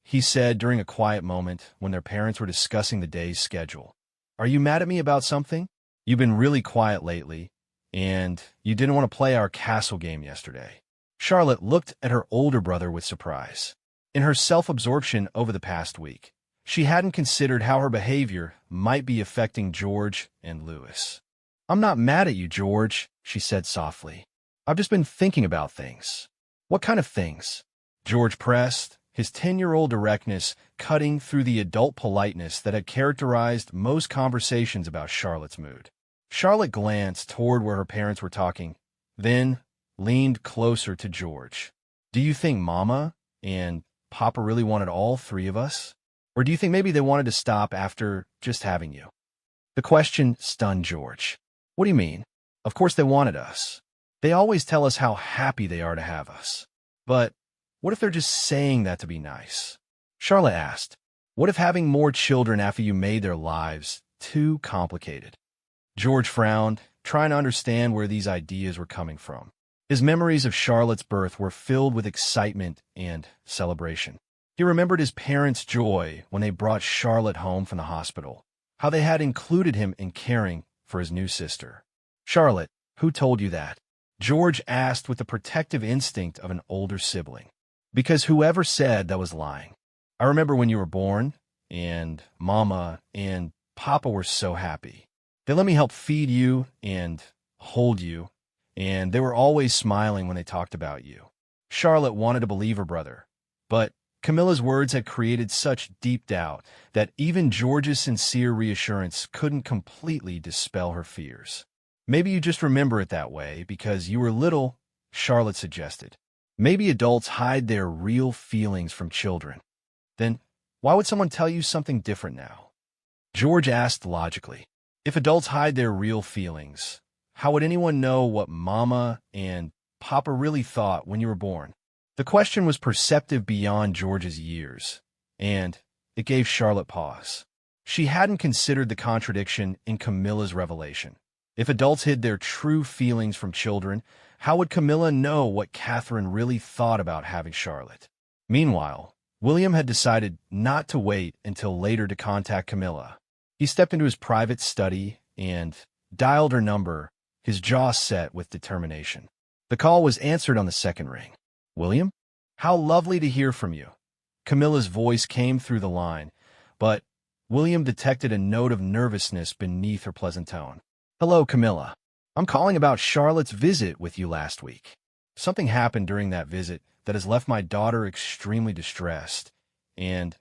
Speaker 1: he said during a quiet moment when their parents were discussing the day's schedule, are you mad at me about something? You've been really quiet lately, and you didn't want to play our castle game yesterday. Charlotte looked at her older brother with surprise. In her self-absorption over the past week, she hadn't considered how her behavior might be affecting George and Louis. I'm not mad at you, George, she said softly. I've just been thinking about things. What kind of things? George pressed, his 10-year-old directness cutting through the adult politeness that had characterized most conversations about Charlotte's mood. Charlotte glanced toward where her parents were talking, then leaned closer to George. Do you think Mama and Papa really wanted all three of us? Or do you think maybe they wanted to stop after just having you? The question stunned George. What do you mean? Of course they wanted us. They always tell us how happy they are to have us. But what if they're just saying that to be nice? Charlotte asked. What if having more children after you made their lives too complicated? George frowned, trying to understand where these ideas were coming from. His memories of Charlotte's birth were filled with excitement and celebration. He remembered his parents' joy when they brought Charlotte home from the hospital, how they had included him in caring for his new sister. Charlotte, who told you that? George asked with the protective instinct of an older sibling. Because whoever said that was lying. I remember when you were born, and Mama and Papa were so happy. They let me help feed you and hold you, and they were always smiling when they talked about you. Charlotte wanted to believe her brother, but Camilla's words had created such deep doubt that even George's sincere reassurance couldn't completely dispel her fears. Maybe you just remember it that way because you were little, Charlotte suggested. Maybe adults hide their real feelings from children. Then, why would someone tell you something different now? George asked logically. If adults hide their real feelings, how would anyone know what Mama and Papa really thought when you were born? The question was perceptive beyond George's years, and it gave Charlotte pause. She hadn't considered the contradiction in Camilla's revelation. If adults hid their true feelings from children, how would Camilla know what Catherine really thought about having Charlotte? Meanwhile, William had decided not to wait until later to contact Camilla. He stepped into his private study and dialed her number, his jaw set with determination. The call was answered on the second ring. William? How lovely to hear from you. Camilla's voice came through the line, but William detected a note of nervousness beneath her pleasant tone. Hello, Camilla. I'm calling about Charlotte's visit with you last week. Something happened during that visit that has left my daughter extremely distressed, and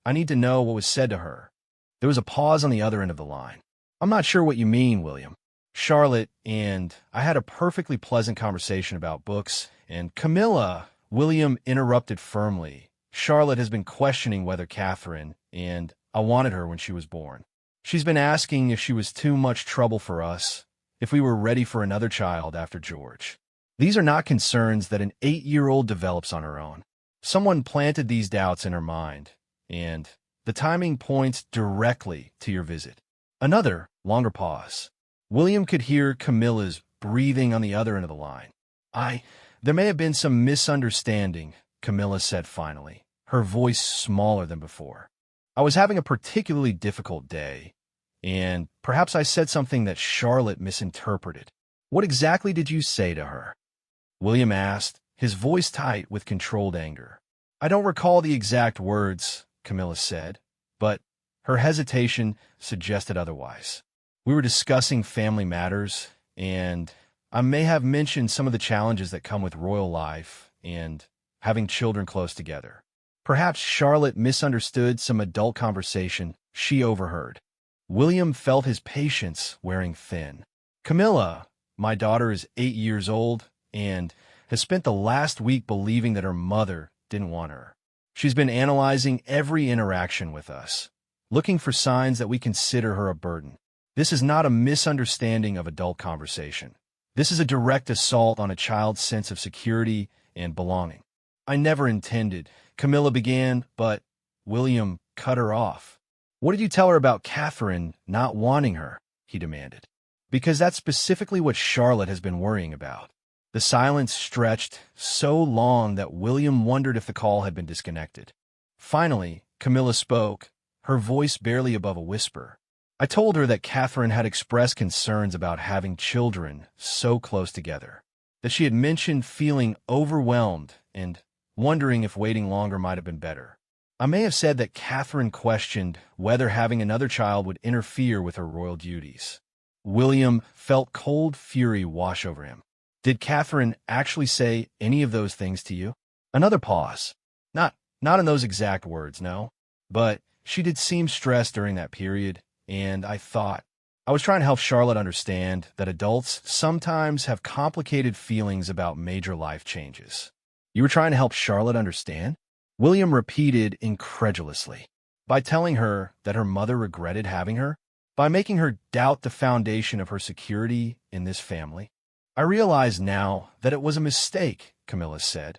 Speaker 1: I need to know what was said to her. There was a pause on the other end of the line. I'm not sure what you mean, William. Charlotte and I had a perfectly pleasant conversation about books, and Camilla, William interrupted firmly, Charlotte has been questioning whether Catherine and I wanted her when she was born. She's been asking if she was too much trouble for us, if we were ready for another child after George. These are not concerns that an 8-year-old develops on her own. Someone planted these doubts in her mind, and the timing points directly to your visit. Another longer pause. William could hear Camilla's breathing on the other end of the line. There may have been some misunderstanding, Camilla said finally, her voice smaller than before. I was having a particularly difficult day, and perhaps I said something that Charlotte misinterpreted. What exactly did you say to her? William asked, his voice tight with controlled anger. I don't recall the exact words, Camilla said, but her hesitation suggested otherwise. We were discussing family matters, and I may have mentioned some of the challenges that come with royal life and having children close together. Perhaps Charlotte misunderstood some adult conversation she overheard. William felt his patience wearing thin. Camilla, my daughter is 8 years old and has spent the last week believing that her mother didn't want her. She's been analyzing every interaction with us, looking for signs that we consider her a burden. This is not a misunderstanding of adult conversation. This is a direct assault on a child's sense of security and belonging. I never intended, Camilla began, but William cut her off. What did you tell her about Catherine not wanting her? He demanded. Because that's specifically what Charlotte has been worrying about. The silence stretched so long that William wondered if the call had been disconnected. Finally, Camilla spoke, her voice barely above a whisper. I told her that Catherine had expressed concerns about having children so close together, that she had mentioned feeling overwhelmed and wondering if waiting longer might have been better. I may have said that Catherine questioned whether having another child would interfere with her royal duties. William felt cold fury wash over him. Did Catherine actually say any of those things to you? Another pause. Not in those exact words, no. But she did seem stressed during that period, and I was trying to help Charlotte understand that adults sometimes have complicated feelings about major life changes. You were trying to help Charlotte understand? William repeated incredulously. By telling her that her mother regretted having her? By making her doubt the foundation of her security in this family? I realize now that it was a mistake, Camilla said,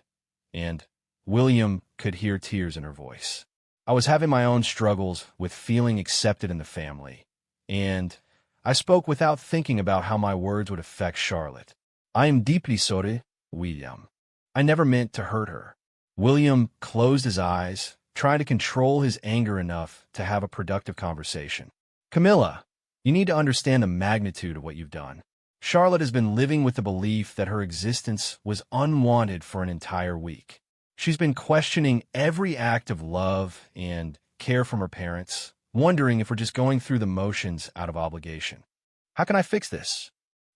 Speaker 1: and William could hear tears in her voice. I was having my own struggles with feeling accepted in the family, and I spoke without thinking about how my words would affect Charlotte. I am deeply sorry, William. I never meant to hurt her. William closed his eyes, trying to control his anger enough to have a productive conversation. Camilla, you need to understand the magnitude of what you've done. Charlotte has been living with the belief that her existence was unwanted for an entire week. She's been questioning every act of love and care from her parents, wondering if we're just going through the motions out of obligation. How can I fix this?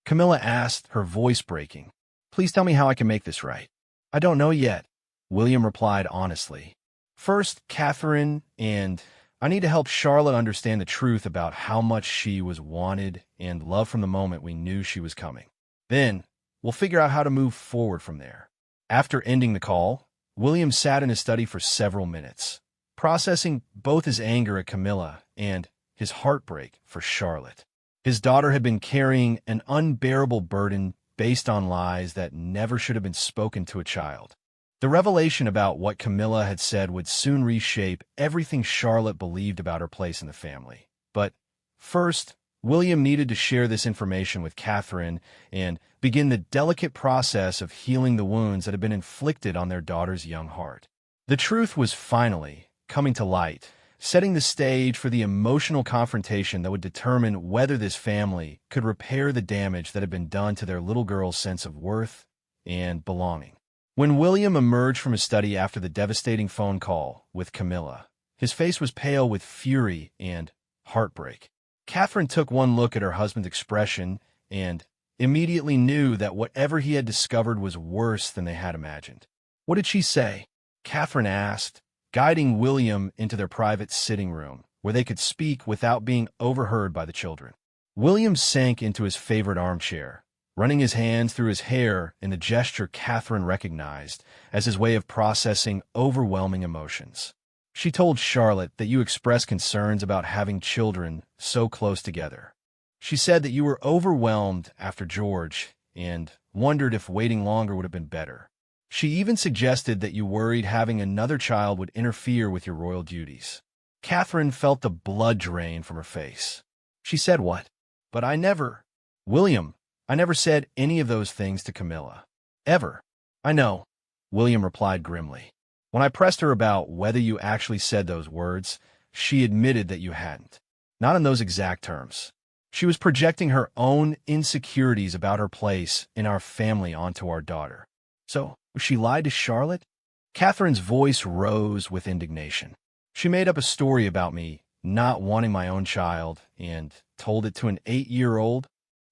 Speaker 1: Camilla asked, her voice breaking. Please tell me how I can make this right. I don't know yet, William replied honestly. First, Catherine, and I need to help Charlotte understand the truth about how much she was wanted and loved from the moment we knew she was coming. Then, we'll figure out how to move forward from there. After ending the call, William sat in his study for several minutes, processing both his anger at Camilla and his heartbreak for Charlotte. His daughter had been carrying an unbearable burden based on lies that never should have been spoken to a child. The revelation about what Camilla had said would soon reshape everything Charlotte believed about her place in the family. But first, William needed to share this information with Catherine and begin the delicate process of healing the wounds that had been inflicted on their daughter's young heart. The truth was finally coming to light, setting the stage for the emotional confrontation that would determine whether this family could repair the damage that had been done to their little girl's sense of worth and belonging. When William emerged from his study after the devastating phone call with Camilla, his face was pale with fury and heartbreak. Catherine took one look at her husband's expression and immediately knew that whatever he had discovered was worse than they had imagined. What did she say? Catherine asked, guiding William into their private sitting room, where they could speak without being overheard by the children. William sank into his favorite armchair, running his hands through his hair in the gesture Catherine recognized as his way of processing overwhelming emotions. She told Charlotte that you expressed concerns about having children so close together. She said that you were overwhelmed after George and wondered if waiting longer would have been better. She even suggested that you worried having another child would interfere with your royal duties. Catherine felt the blood drain from her face. She said, "What? But I never—" "William, I never said any of those things to Camilla. Ever." "I know," William replied grimly. When I pressed her about whether you actually said those words, she admitted that you hadn't. Not in those exact terms. She was projecting her own insecurities about her place in our family onto our daughter. So, she lied to Charlotte? Catherine's voice rose with indignation. She made up a story about me not wanting my own child and told it to an 8-year-old?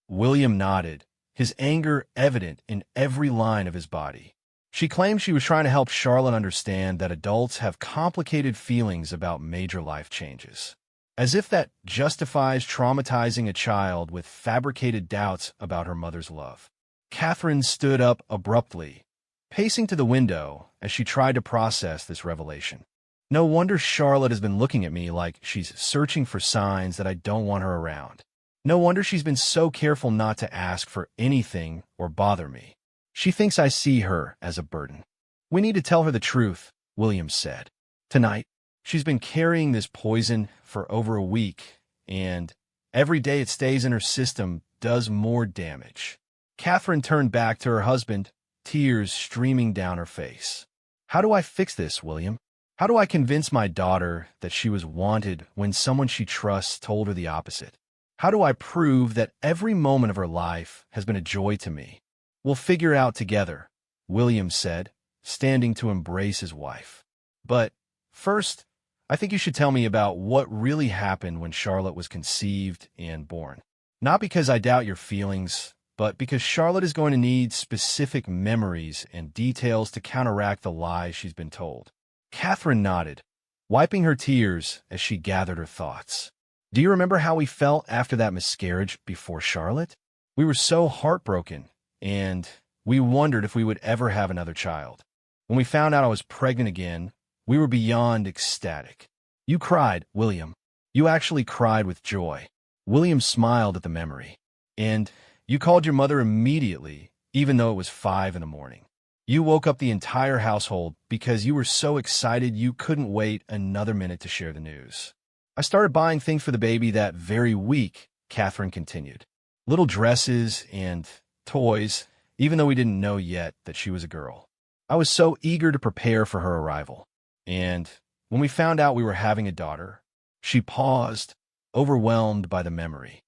Speaker 1: William nodded, his anger evident in every line of his body. She claimed she was trying to help Charlotte understand that adults have complicated feelings about major life changes. As if that justifies traumatizing a child with fabricated doubts about her mother's love. Catherine stood up abruptly, pacing to the window as she tried to process this revelation. No wonder Charlotte has been looking at me like she's searching for signs that I don't want her around. No wonder she's been so careful not to ask for anything or bother me. She thinks I see her as a burden. "We need to tell her the truth," Williams said. "Tonight, she's been carrying this poison for over a week, and every day it stays in her system does more damage." Catherine turned back to her husband, tears streaming down her face. "How do I fix this, William? How do I convince my daughter that she was wanted when someone she trusts told her the opposite? How do I prove that every moment of her life has been a joy to me?" "We'll figure it out together," William said, standing to embrace his wife. "But first, I think you should tell me about what really happened when Charlotte was conceived and born. Not because I doubt your feelings, but because Charlotte is going to need specific memories and details to counteract the lies she's been told." Catherine nodded, wiping her tears as she gathered her thoughts. "Do you remember how we felt after that miscarriage before Charlotte? We were so heartbroken, and we wondered if we would ever have another child. When we found out I was pregnant again, we were beyond ecstatic. You cried, William. You actually cried with joy." William smiled at the memory. "And you called your mother immediately, even though it was 5 in the morning. You woke up the entire household because you were so excited you couldn't wait another minute to share the news. I started buying things for the baby that very week," Catherine continued. "Little dresses and toys, even though we didn't know yet that she was a girl. I was so eager to prepare for her arrival. And when we found out we were having a daughter," she paused, overwhelmed by the memory.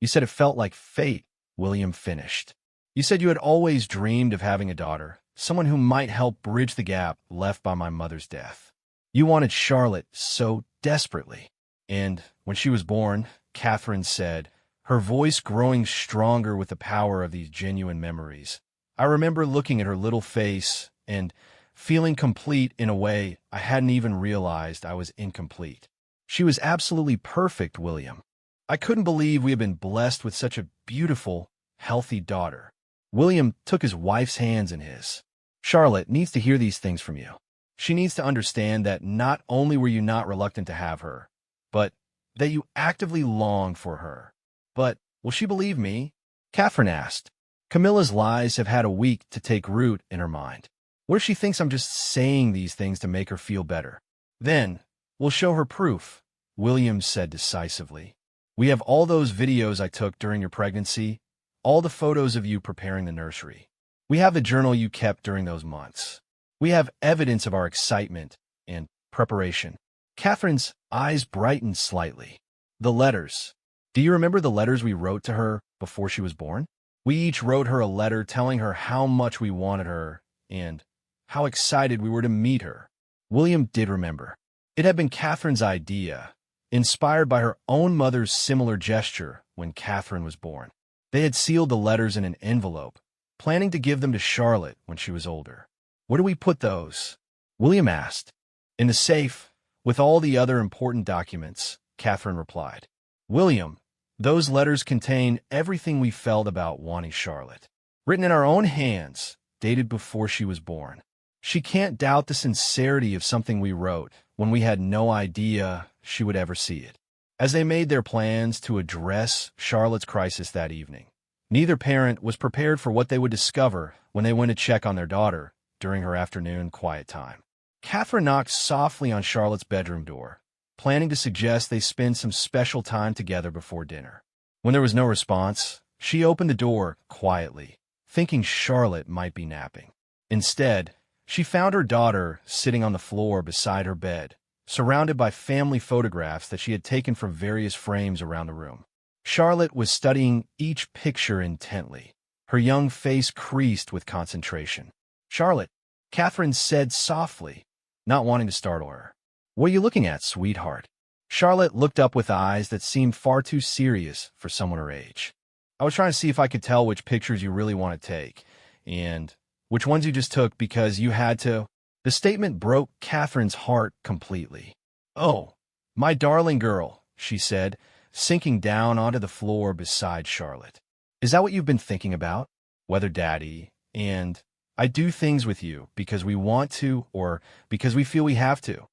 Speaker 1: "You said it felt like fate," William finished. "You said you had always dreamed of having a daughter, someone who might help bridge the gap left by my mother's death. You wanted Charlotte so desperately. And when she was born," Catherine said, her voice growing stronger with the power of these genuine memories, "I remember looking at her little face and feeling complete in a way I hadn't even realized I was incomplete. She was absolutely perfect, William. I couldn't believe we had been blessed with such a beautiful, healthy daughter." William took his wife's hands in his. "Charlotte needs to hear these things from you. She needs to understand that not only were you not reluctant to have her, but that you actively longed for her." "But will she believe me?" Catherine asked. Camilla's lies have had a week to take root in her mind. What if she thinks I'm just saying these things to make her feel better? "Then we'll show her proof," Williams said decisively. "We have all those videos I took during your pregnancy, all the photos of you preparing the nursery. We have the journal you kept during those months. We have evidence of our excitement and preparation." Catherine's eyes brightened slightly. "The letters. Do you remember the letters we wrote to her before she was born? We each wrote her a letter telling her how much we wanted her and how excited we were to meet her." William did remember. It had been Catherine's idea, inspired by her own mother's similar gesture when Catherine was born. They had sealed the letters in an envelope, planning to give them to Charlotte when she was older. "Where do we put those?" William asked. "In the safe, with all the other important documents," Catherine replied. "William, Those letters contain everything we felt about wanting Charlotte. Written in our own hands, dated before she was born. She can't doubt the sincerity of something we wrote when we had no idea she would ever see it. As they made their plans to address Charlotte's crisis that evening, neither parent was prepared for what they would discover when they went to check on their daughter during her afternoon quiet time. Catherine knocked softly on Charlotte's bedroom door, planning to suggest they spend some special time together before dinner. When there was no response, she opened the door quietly, thinking Charlotte might be napping. Instead, she found her daughter sitting on the floor beside her bed, surrounded by family photographs that she had taken from various frames around the room. Charlotte was studying each picture intently, her young face creased with concentration. "Charlotte," Catherine said softly, not wanting to startle her. "What are you looking at, sweetheart?" Charlotte looked up with eyes that seemed far too serious for someone her age. "I was trying to see if I could tell which pictures you really want to take, and which ones you just took because you had to." The statement broke Catherine's heart completely. "Oh, my darling girl," she said, sinking down onto the floor beside Charlotte. "Is that what you've been thinking about? Whether Daddy and I do things with you because we want to or because we feel we have to?"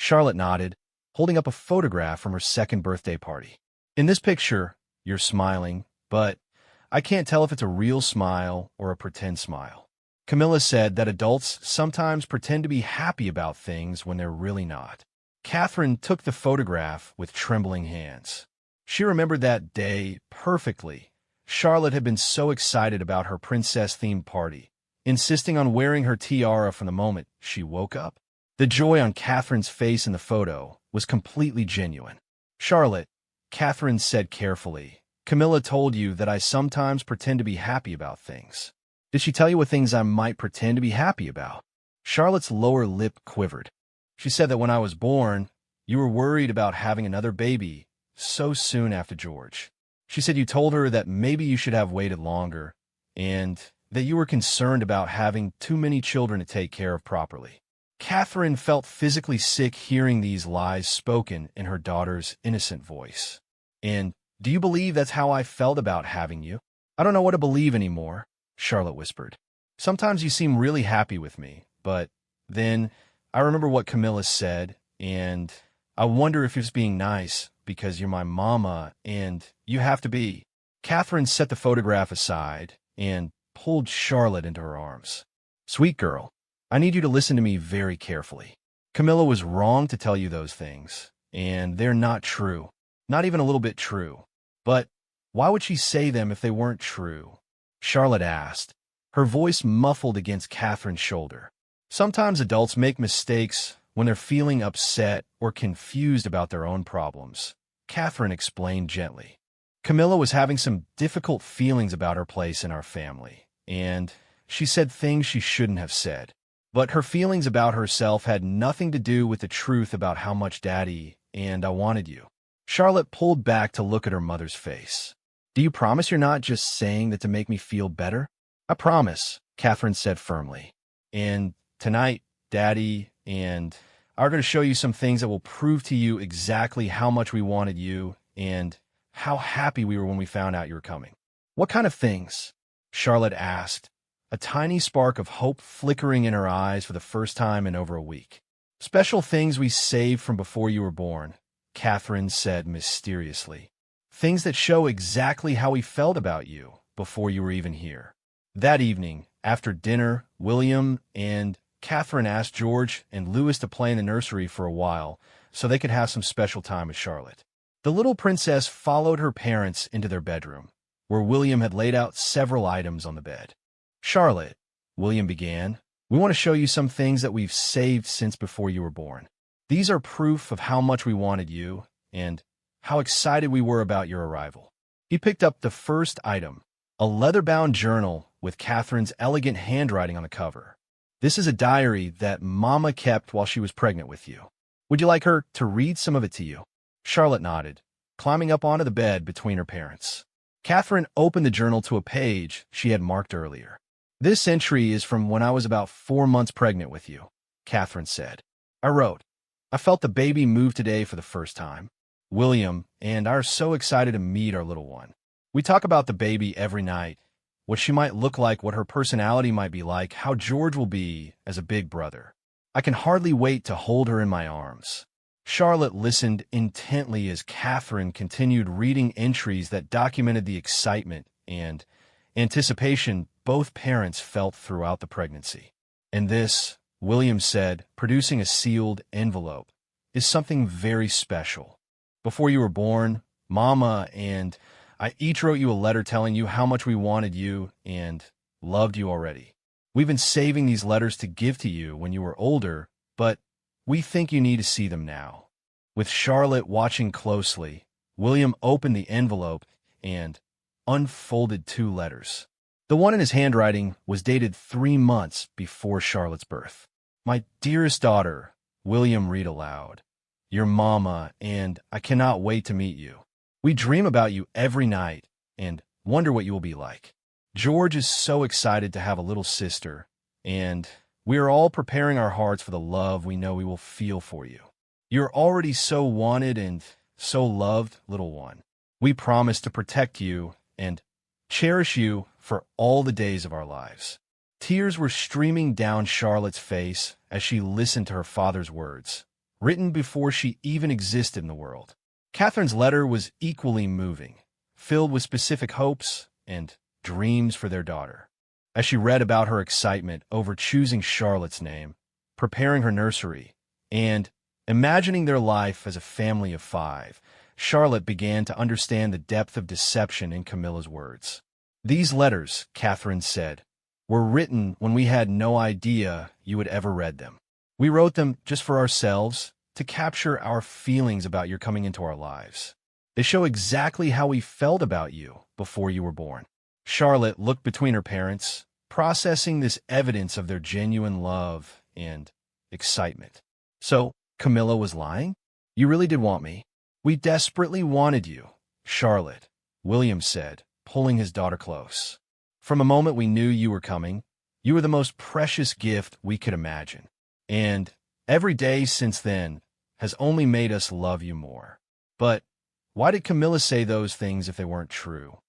Speaker 1: Charlotte nodded, holding up a photograph from her second birthday party. "In this picture, you're smiling, but I can't tell if it's a real smile or a pretend smile." Camilla said that adults sometimes pretend to be happy about things when they're really not. Catherine took the photograph with trembling hands. She remembered that day perfectly. Charlotte had been so excited about her princess-themed party, insisting on wearing her tiara from the moment she woke up. The joy on Catherine's face in the photo was completely genuine. "Charlotte," Catherine said carefully, "Camilla told you that I sometimes pretend to be happy about things. Did she tell you what things I might pretend to be happy about?" Charlotte's lower lip quivered. "She said that when I was born, you were worried about having another baby so soon after George. She said you told her that maybe you should have waited longer, and that you were concerned about having too many children to take care of properly." Catherine felt physically sick hearing these lies spoken in her daughter's innocent voice. "And do you believe that's how I felt about having you?" "I don't know what to believe anymore," Charlotte whispered. "Sometimes you seem really happy with me, but then I remember what Camilla said, and I wonder if it's being nice because you're my mama and you have to be." Catherine set the photograph aside and pulled Charlotte into her arms. "Sweet girl, I need you to listen to me very carefully. Camilla was wrong to tell you those things, and they're not true. Not even a little bit true. But why would she say them if they weren't true?" Charlotte asked, her voice muffled against Catherine's shoulder. "Sometimes adults make mistakes when they're feeling upset or confused about their own problems," Catherine explained gently. "Camilla was having some difficult feelings about her place in our family, and she said things she shouldn't have said. But her feelings about herself had nothing to do with the truth about how much Daddy and I wanted you." Charlotte pulled back to look at her mother's face. "Do you promise you're not just saying that to make me feel better?" "I promise," Catherine said firmly. "And tonight, Daddy and I are going to show you some things that will prove to you exactly how much we wanted you and how happy we were when we found out you were coming." "What kind of things?" Charlotte asked, a tiny spark of hope flickering in her eyes for the first time in over a week. "Special things we saved from before you were born," Catherine said mysteriously. "Things that show exactly how we felt about you before you were even here." That evening, after dinner, William and Catherine asked George and Louis to play in the nursery for a while so they could have some special time with Charlotte. The little princess followed her parents into their bedroom, where William had laid out several items on the bed. "Charlotte," William began, "we want to show you some things that we've saved since before you were born. These are proof of how much we wanted you and how excited we were about your arrival." He picked up the first item, a leather-bound journal with Catherine's elegant handwriting on the cover. "This is a diary that Mama kept while she was pregnant with you. Would you like her to read some of it to you?" Charlotte nodded, climbing up onto the bed between her parents. Catherine opened the journal to a page she had marked earlier. "This entry is from when I was about 4 months pregnant with you," Catherine said. "I wrote, I felt the baby move today for the first time. William, and are so excited to meet our little one. We talk about the baby every night, what she might look like, what her personality might be like, how George will be as a big brother. I can hardly wait to hold her in my arms." Charlotte listened intently as Catherine continued reading entries that documented the excitement and anticipation both parents felt throughout the pregnancy. "And this," William said, producing a sealed envelope, "is something very special. Before you were born, Mama and I each wrote you a letter telling you how much we wanted you and loved you already. We've been saving these letters to give to you when you were older, but we think you need to see them now." With Charlotte watching closely, William opened the envelope and unfolded 2 letters. The one in his handwriting was dated 3 months before Charlotte's birth. "My dearest daughter," William read aloud, "your Mama and I cannot wait to meet you. We dream about you every night and wonder what you will be like. George is so excited to have a little sister, and we are all preparing our hearts for the love we know we will feel for you. You're already so wanted and so loved, little one. We promise to protect you and cherish you for all the days of our lives." Tears were streaming down Charlotte's face as she listened to her father's words, written before she even existed in the world. Catherine's letter was equally moving, filled with specific hopes and dreams for their daughter. As she read about her excitement over choosing Charlotte's name, preparing her nursery, and imagining their life as a family of 5, Charlotte began to understand the depth of deception in Camilla's words. "These letters," Catherine said, "were written when we had no idea you had ever read them. We wrote them just for ourselves, to capture our feelings about your coming into our lives. They show exactly how we felt about you before you were born." Charlotte looked between her parents, processing this evidence of their genuine love and excitement. "So, Camilla was lying? You really did want me?" "We desperately wanted you, Charlotte," William said, pulling his daughter close. "From a moment we knew you were coming, you were the most precious gift we could imagine. And every day since then has only made us love you more." "But why did Camilla say those things if they weren't true?"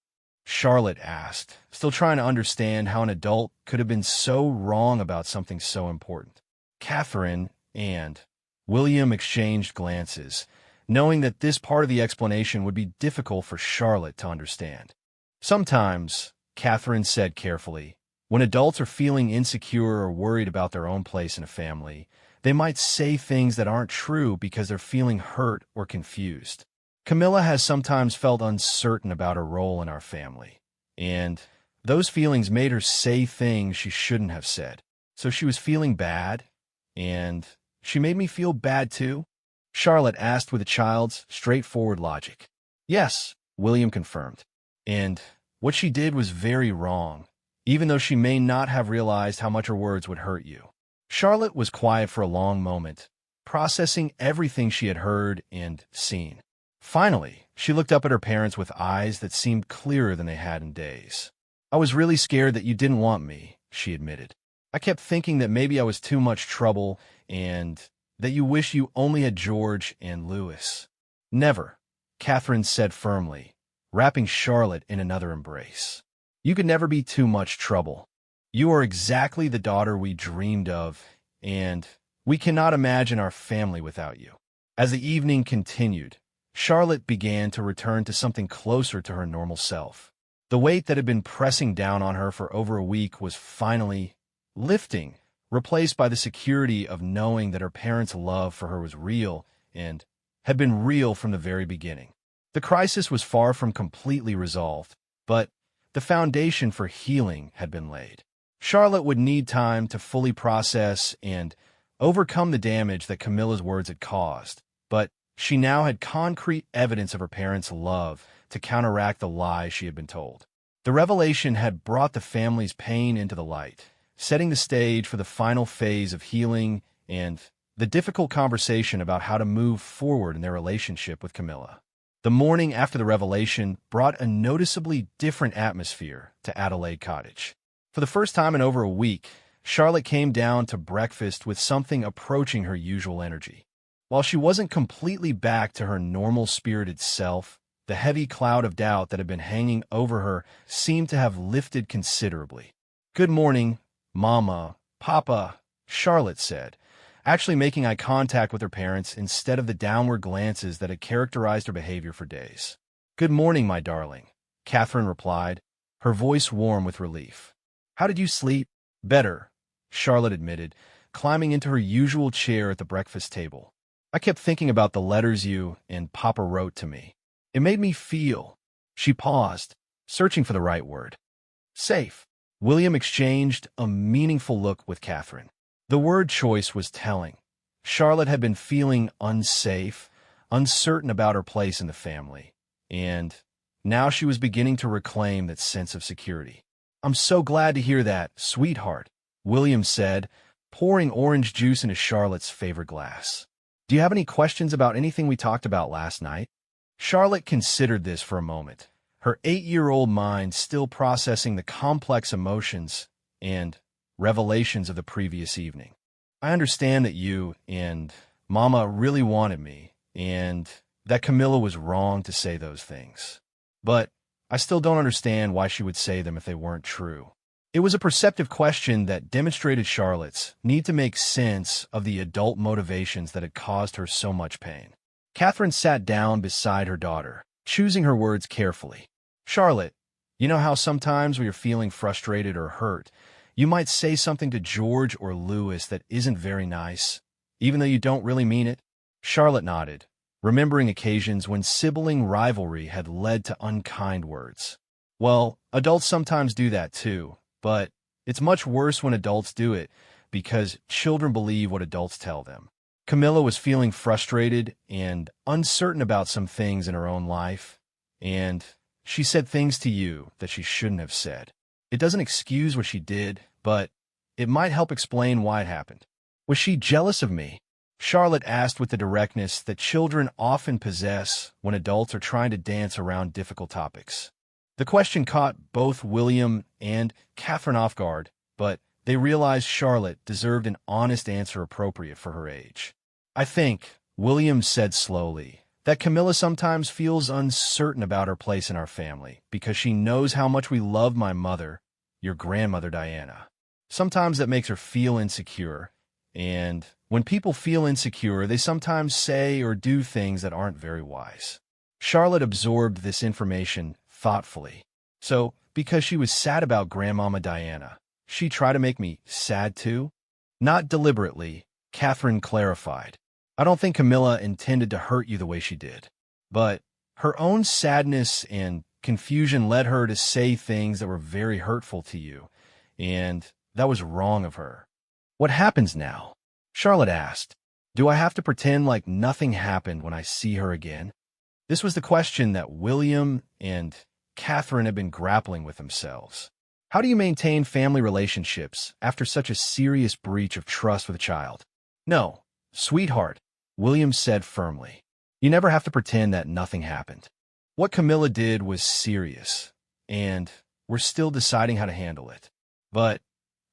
Speaker 1: Charlotte asked, still trying to understand how an adult could have been so wrong about something so important. Catherine and William exchanged glances, knowing that this part of the explanation would be difficult for Charlotte to understand. "Sometimes," Catherine said carefully, "when adults are feeling insecure or worried about their own place in a family, they might say things that aren't true because they're feeling hurt or confused. Camilla has sometimes felt uncertain about her role in our family, and those feelings made her say things she shouldn't have said. So she was feeling bad, and she made me feel bad too?" Charlotte asked with a child's straightforward logic. "Yes," William confirmed. "And what she did was very wrong, even though she may not have realized how much her words would hurt you." Charlotte was quiet for a long moment, processing everything she had heard and seen. Finally, she looked up at her parents with eyes that seemed clearer than they had in days. "I was really scared that you didn't want me," she admitted. "I kept thinking that maybe I was too much trouble and that you wish you only had George and Louis." "Never," Catherine said firmly, wrapping Charlotte in another embrace. "You could never be too much trouble. You are exactly the daughter we dreamed of, and we cannot imagine our family without you." As the evening continued, Charlotte began to return to something closer to her normal self. The weight that had been pressing down on her for over a week was finally lifting, replaced by the security of knowing that her parents' love for her was real and had been real from the very beginning. The crisis was far from completely resolved, but the foundation for healing had been laid. Charlotte would need time to fully process and overcome the damage that Camilla's words had caused, but she now had concrete evidence of her parents' love to counteract the lies she had been told. The revelation had brought the family's pain into the light, setting the stage for the final phase of healing and the difficult conversation about how to move forward in their relationship with Camilla. The morning after the revelation brought a noticeably different atmosphere to Adelaide Cottage. For the first time in over a week, Charlotte came down to breakfast with something approaching her usual energy. While she wasn't completely back to her normal spirited self, the heavy cloud of doubt that had been hanging over her seemed to have lifted considerably. "Good morning, Mama, Papa," Charlotte said, actually making eye contact with her parents instead of the downward glances that had characterized her behavior for days. "Good morning, my darling," Catherine replied, her voice warm with relief. "How did you sleep?" "Better," Charlotte admitted, climbing into her usual chair at the breakfast table. "I kept thinking about the letters you and Papa wrote to me. It made me feel—" She paused, searching for the right word. "Safe." William exchanged a meaningful look with Catherine. The word choice was telling. Charlotte had been feeling unsafe, uncertain about her place in the family, and now she was beginning to reclaim that sense of security. "I'm so glad to hear that, sweetheart," William said, pouring orange juice into Charlotte's favorite glass. "Do you have any questions about anything we talked about last night?" Charlotte considered this for a moment, her 8-year-old mind still processing the complex emotions and revelations of the previous evening. "I understand that you and Mama really wanted me, and that Camilla was wrong to say those things. But I still don't understand why she would say them if they weren't true." It was a perceptive question that demonstrated Charlotte's need to make sense of the adult motivations that had caused her so much pain. Catherine sat down beside her daughter, choosing her words carefully. "Charlotte, you know how sometimes when you're feeling frustrated or hurt, you might say something to George or Louis that isn't very nice, even though you don't really mean it?" Charlotte nodded, remembering occasions when sibling rivalry had led to unkind words. "Well, adults sometimes do that too, but it's much worse when adults do it because children believe what adults tell them." Camilla was feeling frustrated and uncertain about some things in her own life, and she said things to you that she shouldn't have said. It doesn't excuse what she did, but it might help explain why it happened. "Was she jealous of me?" Charlotte asked with the directness that children often possess when adults are trying to dance around difficult topics. The question caught both William and Catherine off guard, but they realized Charlotte deserved an honest answer appropriate for her age. "I think," William said slowly, "that Camilla sometimes feels uncertain about her place in our family because she knows how much we love my mother, your grandmother Diana. Sometimes that makes her feel insecure, and when people feel insecure, they sometimes say or do things that aren't very wise." Charlotte absorbed this information thoughtfully. "So, because she was sad about Grandmama Diana, she tried to make me sad too?" "Not deliberately," Catherine clarified. "I don't think Camilla intended to hurt you the way she did. But her own sadness and confusion led her to say things that were very hurtful to you, and that was wrong of her." "What happens now?" Charlotte asked. "Do I have to pretend like nothing happened when I see her again?" This was the question that William and Catherine had been grappling with themselves. How do you maintain family relationships after such a serious breach of trust with a child? "No, sweetheart," William said firmly. "You never have to pretend that nothing happened. What Camilla did was serious, and we're still deciding how to handle it. But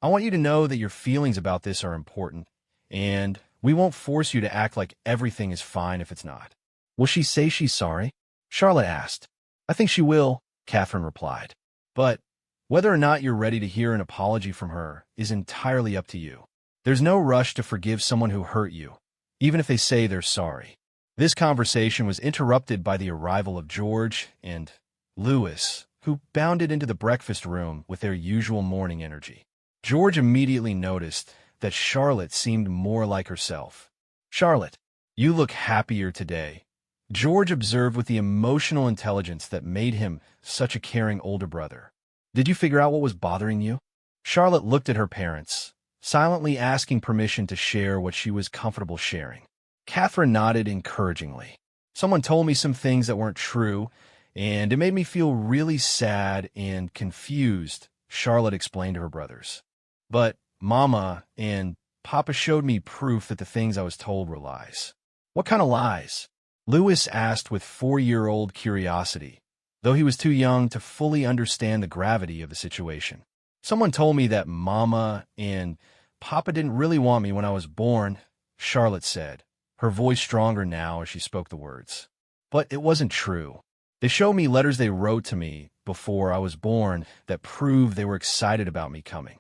Speaker 1: I want you to know that your feelings about this are important, and we won't force you to act like everything is fine if it's not." "Will she say she's sorry?" Charlotte asked. "I think she will," Catherine replied. "But whether or not you're ready to hear an apology from her is entirely up to you. There's no rush to forgive someone who hurt you, even if they say they're sorry." This conversation was interrupted by the arrival of George and Louis, who bounded into the breakfast room with their usual morning energy. George immediately noticed that Charlotte seemed more like herself. "Charlotte, you look happier today," George observed with the emotional intelligence that made him such a caring older brother. "Did you figure out what was bothering you?" Charlotte looked at her parents, silently asking permission to share what she was comfortable sharing. Catherine nodded encouragingly. "Someone told me some things that weren't true, and it made me feel really sad and confused," Charlotte explained to her brothers. "But Mama and Papa showed me proof that the things I was told were lies." "What kind of lies?" Louis asked with 4-year-old curiosity, though he was too young to fully understand the gravity of the situation. "Someone told me that Mama and Papa didn't really want me when I was born," Charlotte said, her voice stronger now as she spoke the words. But it wasn't true. They showed me letters they wrote to me before I was born that proved they were excited about me coming.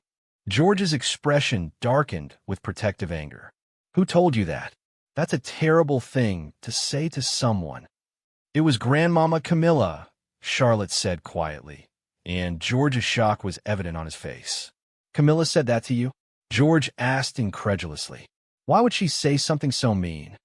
Speaker 1: George's expression darkened with protective anger. Who told you that? That's a terrible thing to say to someone. It was Grandmama Camilla, Charlotte said quietly, and George's shock was evident on his face. Camilla said that to you? George asked incredulously. Why would she say something so mean?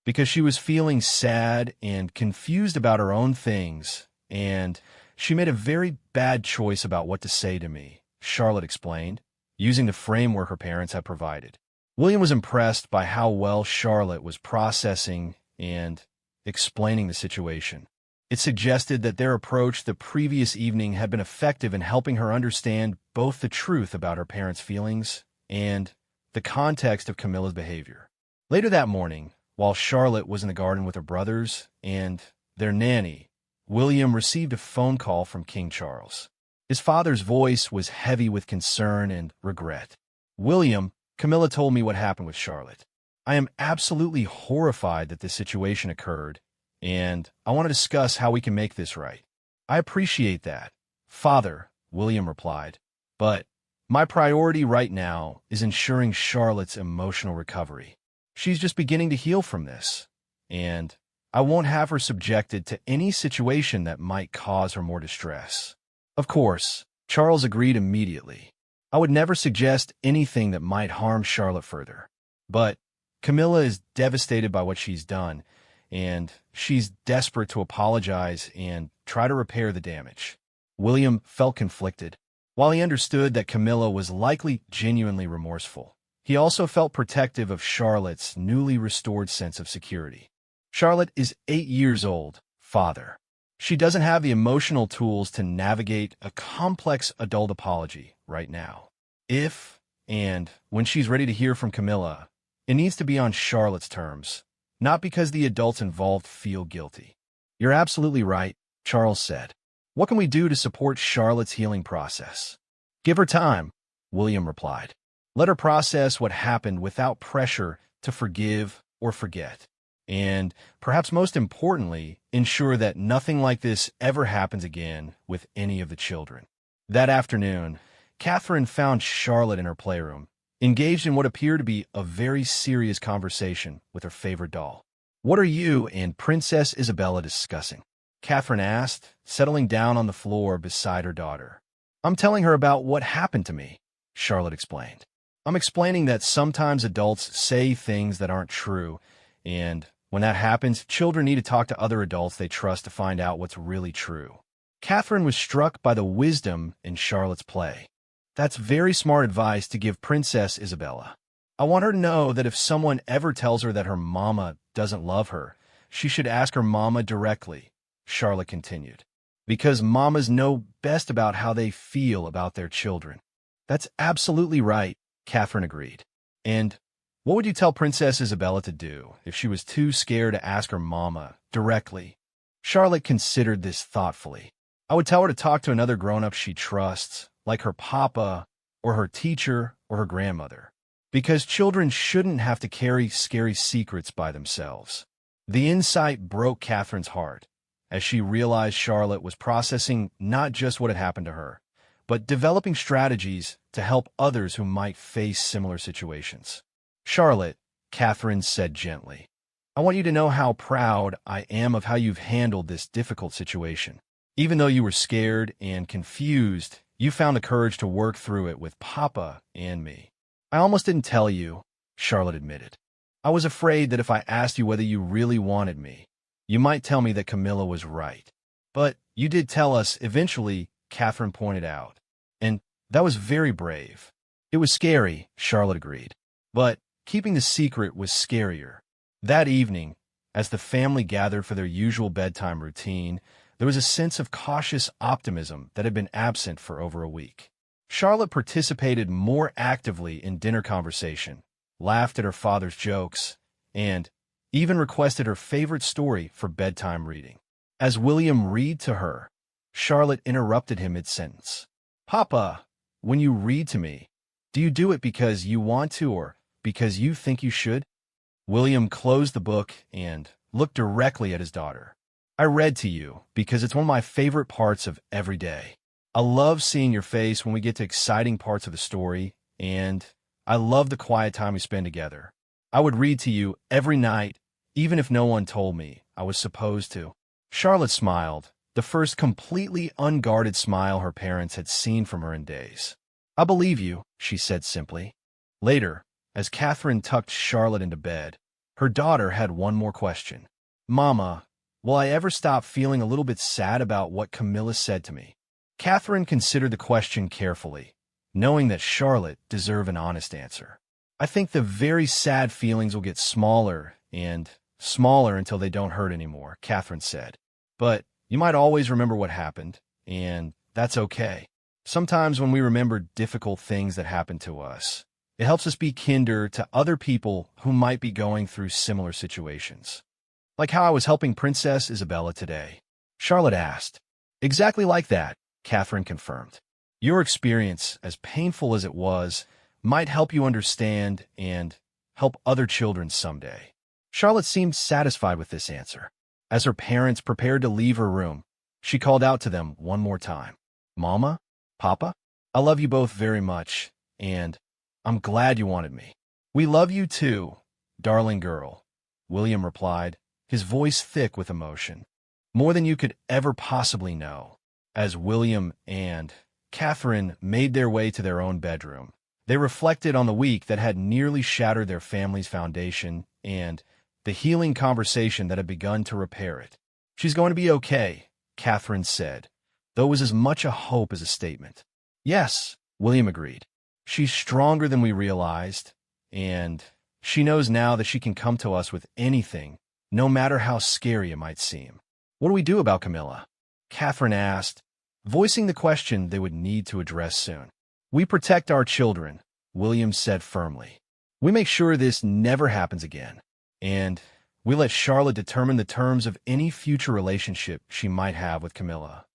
Speaker 1: Because she was feeling sad and confused about her own things, and she made a very bad choice about what to say to me, Charlotte explained, using the framework her parents had provided. William was impressed by how well Charlotte was processing and explaining the situation. It suggested that their approach the previous evening had been effective in helping her understand both the truth about her parents' feelings and the context of Camilla's behavior. Later that morning, while Charlotte was in the garden with her brothers and their nanny, William received a phone call from King Charles. His father's voice was heavy with concern and regret. William, Camilla told me what happened with Charlotte. I am absolutely horrified that this situation occurred, and I want to discuss how we can make this right. I appreciate that, Father, William replied, but my priority right now is ensuring Charlotte's emotional recovery. She's just beginning to heal from this, and I won't have her subjected to any situation that might cause her more distress. Of course, Charles agreed immediately. I would never suggest anything that might harm Charlotte further. But Camilla is devastated by what she's done, and she's desperate to apologize and try to repair the damage. William felt conflicted. While he understood that Camilla was likely genuinely remorseful, he also felt protective of Charlotte's newly restored sense of security. Charlotte is 8 years old, Father. She doesn't have the emotional tools to navigate a complex adult apology right now. If and when she's ready to hear from Camilla, it needs to be on Charlotte's terms, not because the adults involved feel guilty. You're absolutely right, Charles said. What can we do to support Charlotte's healing process? Give her time, William replied. Let her process what happened without pressure to forgive or forget. And, perhaps most importantly, ensure that nothing like this ever happens again with any of the children. That afternoon, Catherine found Charlotte in her playroom, engaged in what appeared to be a very serious conversation with her favorite doll. What are you and Princess Isabella discussing? Catherine asked, settling down on the floor beside her daughter. I'm telling her about what happened to me, Charlotte explained. I'm explaining that sometimes adults say things that aren't true, and when that happens, children need to talk to other adults they trust to find out what's really true. Catherine was struck by the wisdom in Charlotte's play. That's very smart advice to give Princess Isabella. I want her to know that if someone ever tells her that her mama doesn't love her, she should ask her mama directly, Charlotte continued. Because mamas know best about how they feel about their children. That's absolutely right, Catherine agreed. And what would you tell Princess Isabella to do if she was too scared to ask her mama directly? Charlotte considered this thoughtfully. I would tell her to talk to another grown-up she trusts, like her papa, or her teacher, or her grandmother. Because children shouldn't have to carry scary secrets by themselves. The insight broke Catherine's heart, as she realized Charlotte was processing not just what had happened to her, but developing strategies to help others who might face similar situations. Charlotte, Catherine said gently, I want you to know how proud I am of how you've handled this difficult situation. Even though you were scared and confused, you found the courage to work through it with Papa and me. I almost didn't tell you, Charlotte admitted. I was afraid that if I asked you whether you really wanted me, you might tell me that Camilla was right. But you did tell us eventually, Catherine pointed out. And that was very brave. It was scary, Charlotte agreed. But keeping the secret was scarier. That evening, as the family gathered for their usual bedtime routine, there was a sense of cautious optimism that had been absent for over a week. Charlotte participated more actively in dinner conversation, laughed at her father's jokes, and even requested her favorite story for bedtime reading. As William read to her, Charlotte interrupted him mid-sentence. Papa, when you read to me, do you do it because you want to or because you think you should? William closed the book and looked directly at his daughter. I read to you because it's one of my favorite parts of every day. I love seeing your face when we get to exciting parts of the story, and I love the quiet time we spend together. I would read to you every night, even if no one told me I was supposed to. Charlotte smiled, the first completely unguarded smile her parents had seen from her in days. I believe you, she said simply. Later, as Catherine tucked Charlotte into bed, her daughter had one more question. Mama, will I ever stop feeling a little bit sad about what Camilla said to me? Catherine considered the question carefully, knowing that Charlotte deserved an honest answer. I think the very sad feelings will get smaller and smaller until they don't hurt anymore, Catherine said. But you might always remember what happened, and that's okay. Sometimes when we remember difficult things that happened to us, it helps us be kinder to other people who might be going through similar situations. Like how I was helping Princess Isabella today. Charlotte asked. Exactly like that, Catherine confirmed. Your experience, as painful as it was, might help you understand and help other children someday. Charlotte seemed satisfied with this answer. As her parents prepared to leave her room, she called out to them one more time. Mama? Papa? I love you both very much, and I'm glad you wanted me. We love you too, darling girl, William replied, his voice thick with emotion. More than you could ever possibly know. As William and Catherine made their way to their own bedroom, they reflected on the week that had nearly shattered their family's foundation and the healing conversation that had begun to repair it. She's going to be okay, Catherine said, though it was as much a hope as a statement. Yes, William agreed. She's stronger than we realized, and she knows now that she can come to us with anything, no matter how scary it might seem. What do we do about Camilla? Catherine asked, voicing the question they would need to address soon. We protect our children, William said firmly. We make sure this never happens again, and we let Charlotte determine the terms of any future relationship she might have with Camilla.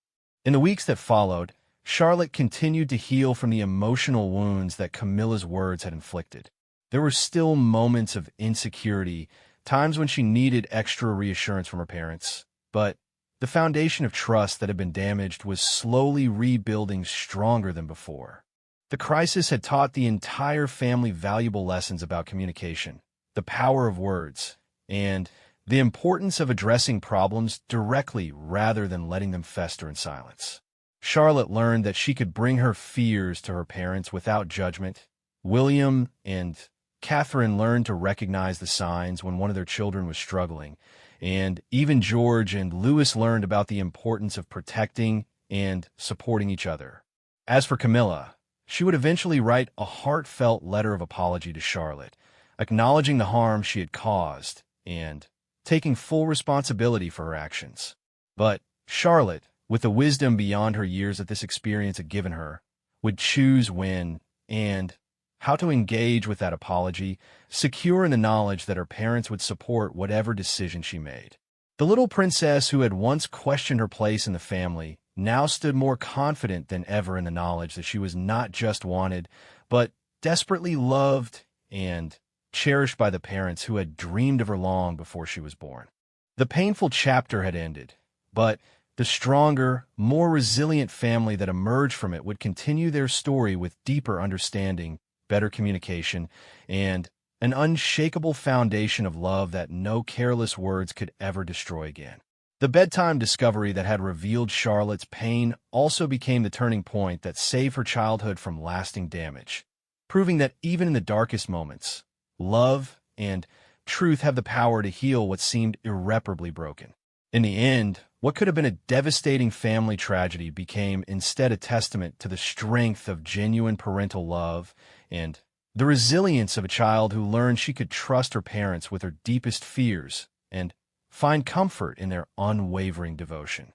Speaker 1: In the weeks that followed, Charlotte continued to heal from the emotional wounds that Camilla's words had inflicted. There were still moments of insecurity, times when she needed extra reassurance from her parents, but the foundation of trust that had been damaged was slowly rebuilding stronger than before. The crisis had taught the entire family valuable lessons about communication, the power of words, and the importance of addressing problems directly rather than letting them fester in silence. Charlotte learned that she could bring her fears to her parents without judgment. William and Catherine learned to recognize the signs when one of their children was struggling, and even George and Louis learned about the importance of protecting and supporting each other. As for Camilla, she would eventually write a heartfelt letter of apology to Charlotte, acknowledging the harm she had caused and taking full responsibility for her actions. But Charlotte, with the wisdom beyond her years that this experience had given her, would choose when and how to engage with that apology, secure in the knowledge that her parents would support whatever decision she made. The little princess who had once questioned her place in the family now stood more confident than ever in the knowledge that she was not just wanted, but desperately loved and cherished by the parents who had dreamed of her long before she was born. The painful chapter had ended, but the stronger, more resilient family that emerged from it would continue their story with deeper understanding, better communication, and an unshakable foundation of love that no careless words could ever destroy again. The bedtime discovery that had revealed Charlotte's pain also became the turning point that saved her childhood from lasting damage, proving that even in the darkest moments, love and truth have the power to heal what seemed irreparably broken. In the end, what could have been a devastating family tragedy became instead a testament to the strength of genuine parental love and the resilience of a child who learned she could trust her parents with her deepest fears and find comfort in their unwavering devotion.